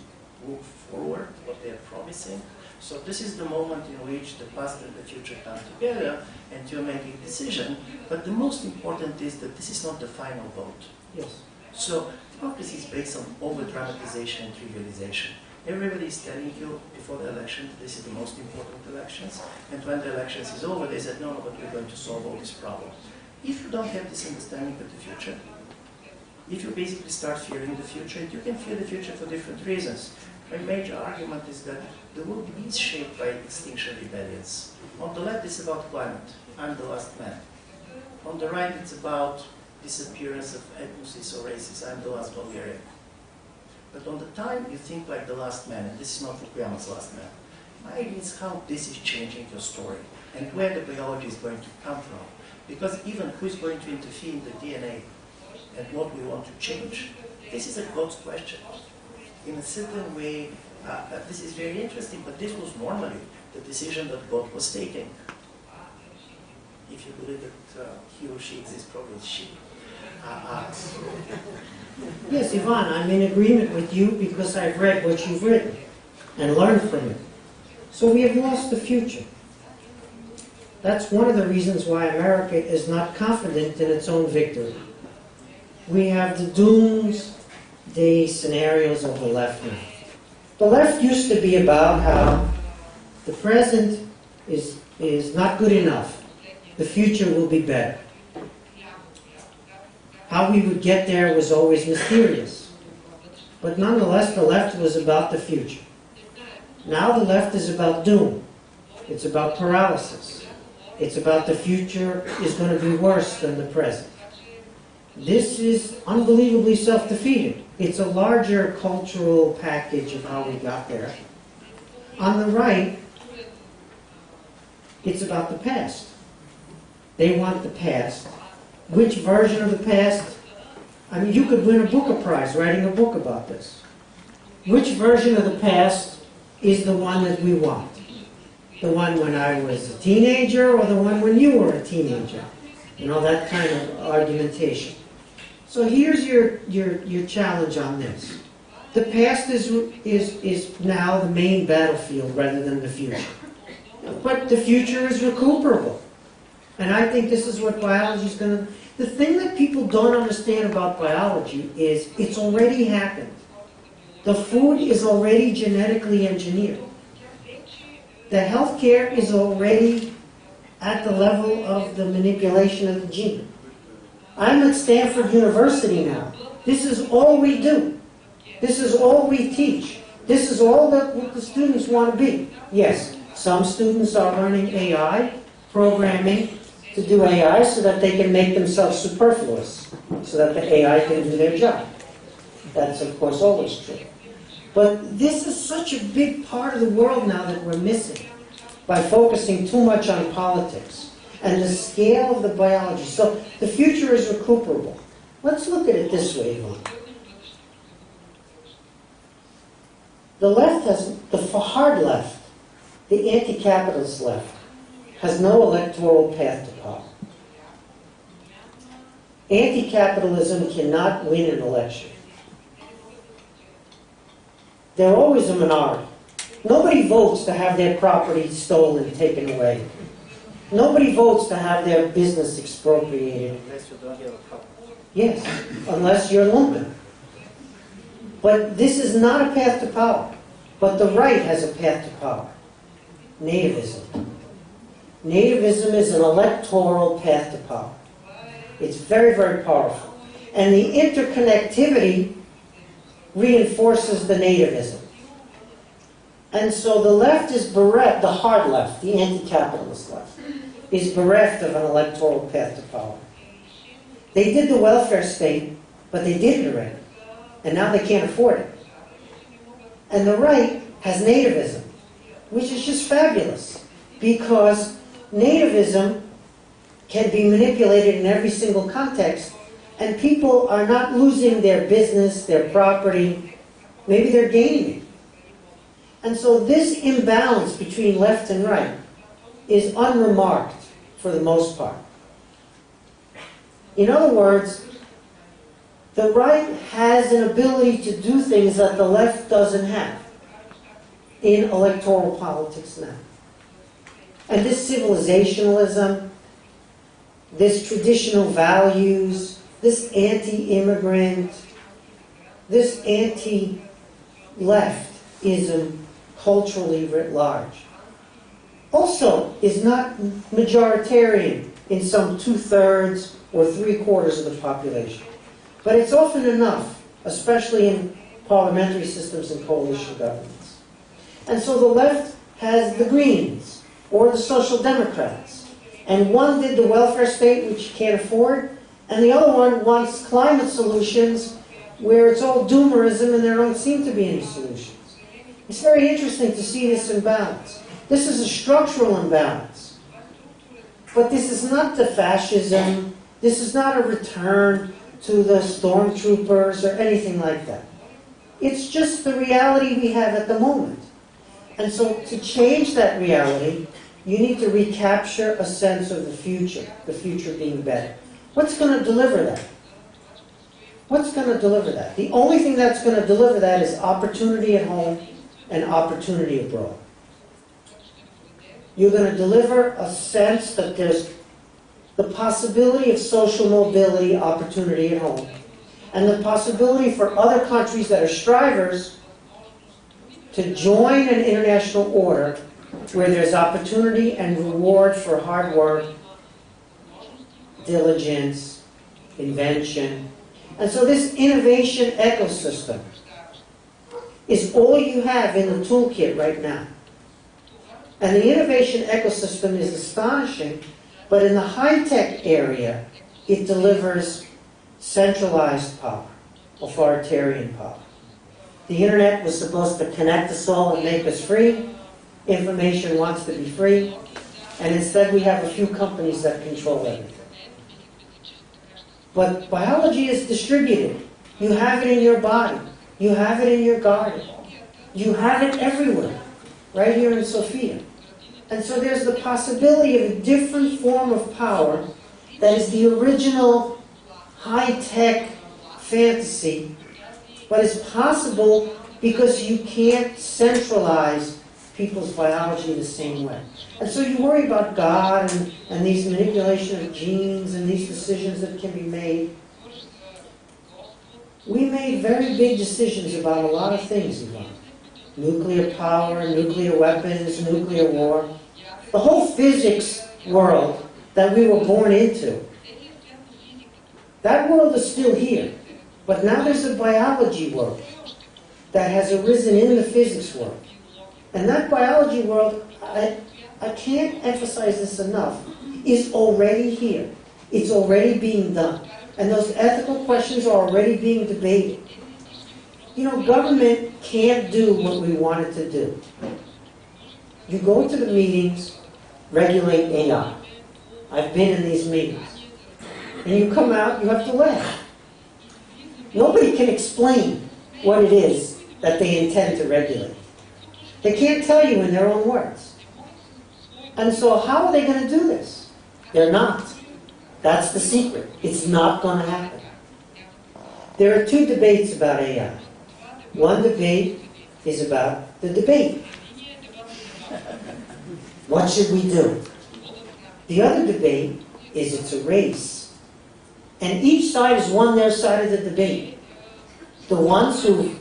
look forward what they are promising. So this is the moment in which the past and the future come together, and you're making a decision. But the most important is that this is not the final vote. Yes. So democracy is based on over-dramatization and trivialization. Everybody is telling you before the election, this is the most important elections, and when the elections is over, they said, no, but we're going to solve all these problems. If you don't have this understanding of the future, if you basically start fearing the future, and you can fear the future for different reasons. My major argument is that the world is shaped by extinction rebellions. On the left, it's about climate. I'm the last man. On the right, it's about disappearance of ethnicities or races. I'm the last Bulgarian. But on the time, you think like the last man, and this is not Fukuyama's last man. My idea is how this is changing your story, and where the biology is going to come from. Because even who is going to interfere in the DNA and what we want to change, this is a God's question. In a certain way, this is very interesting, but this was normally the decision that God was taking. If you believe that he or she exists, probably it's she. Yes, Ivan, I'm in agreement with you because I've read what you've written and learned from it. So we have lost the future. That's one of the reasons why America is not confident in its own victory. We have the doomsday scenarios of the left now. The left used to be about how the present is not good enough. The future will be better. How we would get there was always mysterious. But nonetheless, the left was about the future. Now the left is about doom. It's about paralysis. It's about the future is going to be worse than the present. This is unbelievably self-defeating. It's a larger cultural package of how we got there. On the right, it's about the past. They want the past. Which version of the past? I mean, you could win a Booker Prize writing a book about this. Which version of the past is the one that we want? The one when I was a teenager or the one when you were a teenager? You know, that kind of argumentation. So here's your challenge on this. The past is now the main battlefield rather than the future. But the future is recuperable. And I think this is what biology is going to... The thing that people don't understand about biology is it's already happened. The food is already genetically engineered. The healthcare is already at the level of the manipulation of the gene. I'm at Stanford University now. This is all we do. This is all we teach. This is all that what the students want to be. Yes, some students are learning AI, programming to do AI so that they can make themselves superfluous, so that the AI can do their job. That's, of course, always true. But this is such a big part of the world now that we're missing by focusing too much on politics and the scale of the biology. So the future is recuperable. Let's look at it this way, Iván. The left has, the hard left, the anti-capitalist left, has no electoral path to power. Anti-capitalism cannot win an election. They're always a minority. Nobody votes to have their property stolen, taken away. Nobody votes to have their business expropriated. Unless you don't have a problem. Yes, unless you're lumpen. But this is not a path to power. But the right has a path to power. Nativism. Nativism is an electoral path to power. It's very, very powerful. And the interconnectivity reinforces the nativism. And so the left is bereft, the hard left, the anti-capitalist left, is bereft of an electoral path to power. They did the welfare state, but they did it already. And now they can't afford it. And the right has nativism, which is just fabulous, because nativism can be manipulated in every single context, and people are not losing their business, their property. Maybe they're gaining it. And so this imbalance between left and right is unremarked for the most part. In other words, the right has an ability to do things that the left doesn't have in electoral politics now. And this civilizationalism, this traditional values, this anti-immigrant, this anti-leftism culturally writ large also is not majoritarian in some 2/3 or 3/4 of the population. But it's often enough, especially in parliamentary systems and coalition governments. And so the left has the Greens or the Social Democrats. And one did the welfare state, which you can't afford, and the other one wants climate solutions where it's all doomerism and there don't seem to be any solutions. It's very interesting to see this imbalance. This is a structural imbalance. But this is not the fascism. This is not a return to the stormtroopers or anything like that. It's just the reality we have at the moment. And so to change that reality, you need to recapture a sense of the future being better. What's going to deliver that? What's going to deliver that? The only thing that's going to deliver that is opportunity at home and opportunity abroad. You're going to deliver a sense that there's the possibility of social mobility, opportunity at home, and the possibility for other countries that are strivers to join an international order where there's opportunity and reward for hard work, diligence, invention. And so this innovation ecosystem is all you have in the toolkit right now. And the innovation ecosystem is astonishing, but in the high-tech area, it delivers centralized power, authoritarian power. The internet was supposed to connect us all and make us free. Information wants to be free. And instead we have a few companies that control everything. But biology is distributed. You have it in your body. You have it in your garden. You have it everywhere, right here in Sofia. And so there's the possibility of a different form of power that is the original high-tech fantasy, but it's possible because you can't centralize people's biology the same way. And so you worry about God and these manipulation of genes and these decisions that can be made. We made very big decisions about a lot of things, Ivan. Nuclear power, nuclear weapons, nuclear war. The whole physics world that we were born into, that world is still here. But now there's a biology world that has arisen in the physics world. And that biology world, I can't emphasize this enough, is already here. It's already being done. And those ethical questions are already being debated. You know, government can't do what we want it to do. You go to the meetings, regulate AI. I've been in these meetings. And you come out, you have to laugh. Nobody can explain what it is that they intend to regulate. They can't tell you in their own words. And so how are they going to do this? They're not. That's the secret. It's not going to happen. There are two debates about AI. One debate is about the debate. What should we do? The other debate is it's a race. And each side has won their side of the debate. The ones who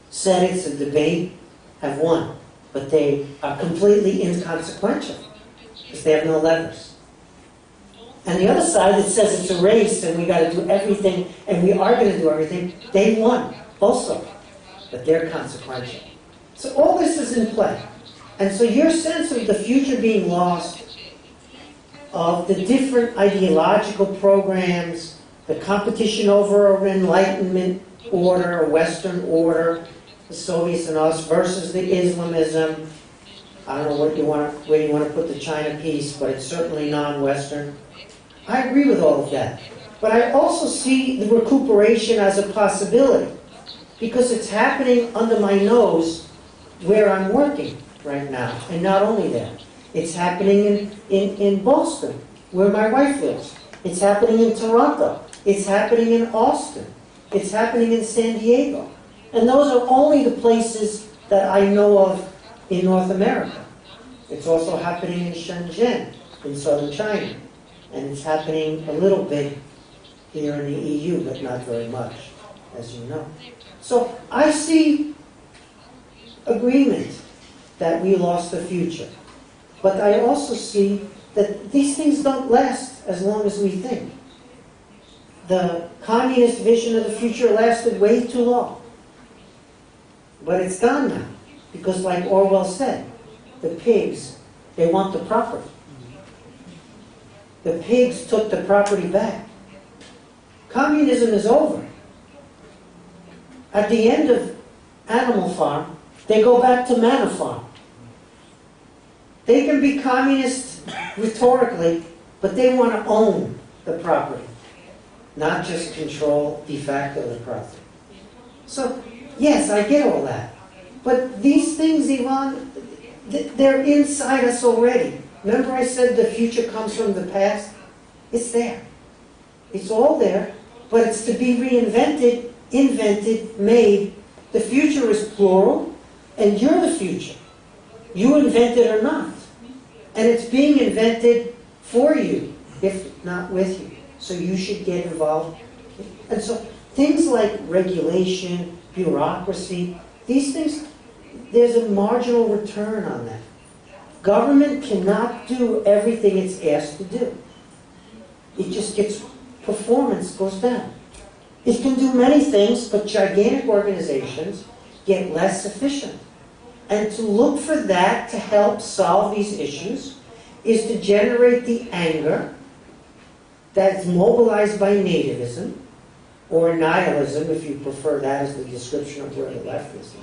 said it's a debate have won. But they are completely inconsequential because they have no levers. And the other side that says it's a race and we got to do everything and we are going to do everything, they won also. But they're consequential. So all this is in play. And so your sense of the future being lost, of the different ideological programs, the competition over an Enlightenment order, a Western order, the Soviets and us versus the Islamism. I don't know where you want to put the China piece, but it's certainly non-Western. I agree with all of that. But I also see the recuperation as a possibility because it's happening under my nose where I'm working right now. And not only that, it's happening in Boston, where my wife lives. It's happening in Toronto. It's happening in Austin. It's happening in San Diego. And those are only the places that I know of in North America. It's also happening in Shenzhen, in southern China. And it's happening a little bit here in the EU, but not very much, as you know. So I see agreement that we lost the future. But I also see that these things don't last as long as we think. The communist vision of the future lasted way too long. But it's gone now. Because like Orwell said, the pigs, they want the property. The pigs took the property back. Communism is over. At the end of Animal Farm, they go back to Manor Farm. They can be communist rhetorically, but they want to own the property, not just control de facto the property. So, yes, I get all that. But these things, Ivan, they're inside us already. Remember I said the future comes from the past? It's there. It's all there, but it's to be reinvented, invented, made. The future is plural, and you're the future. You invent it or not. And it's being invented for you, if not with you. So you should get involved. And so things like regulation, bureaucracy, these things, there's a marginal return on that. Government cannot do everything it's asked to do. It just gets, performance goes down. It can do many things, but gigantic organizations get less efficient. And to look for that to help solve these issues is to generate the anger that's mobilized by nativism, or nihilism, if you prefer that as the description of where the left is now.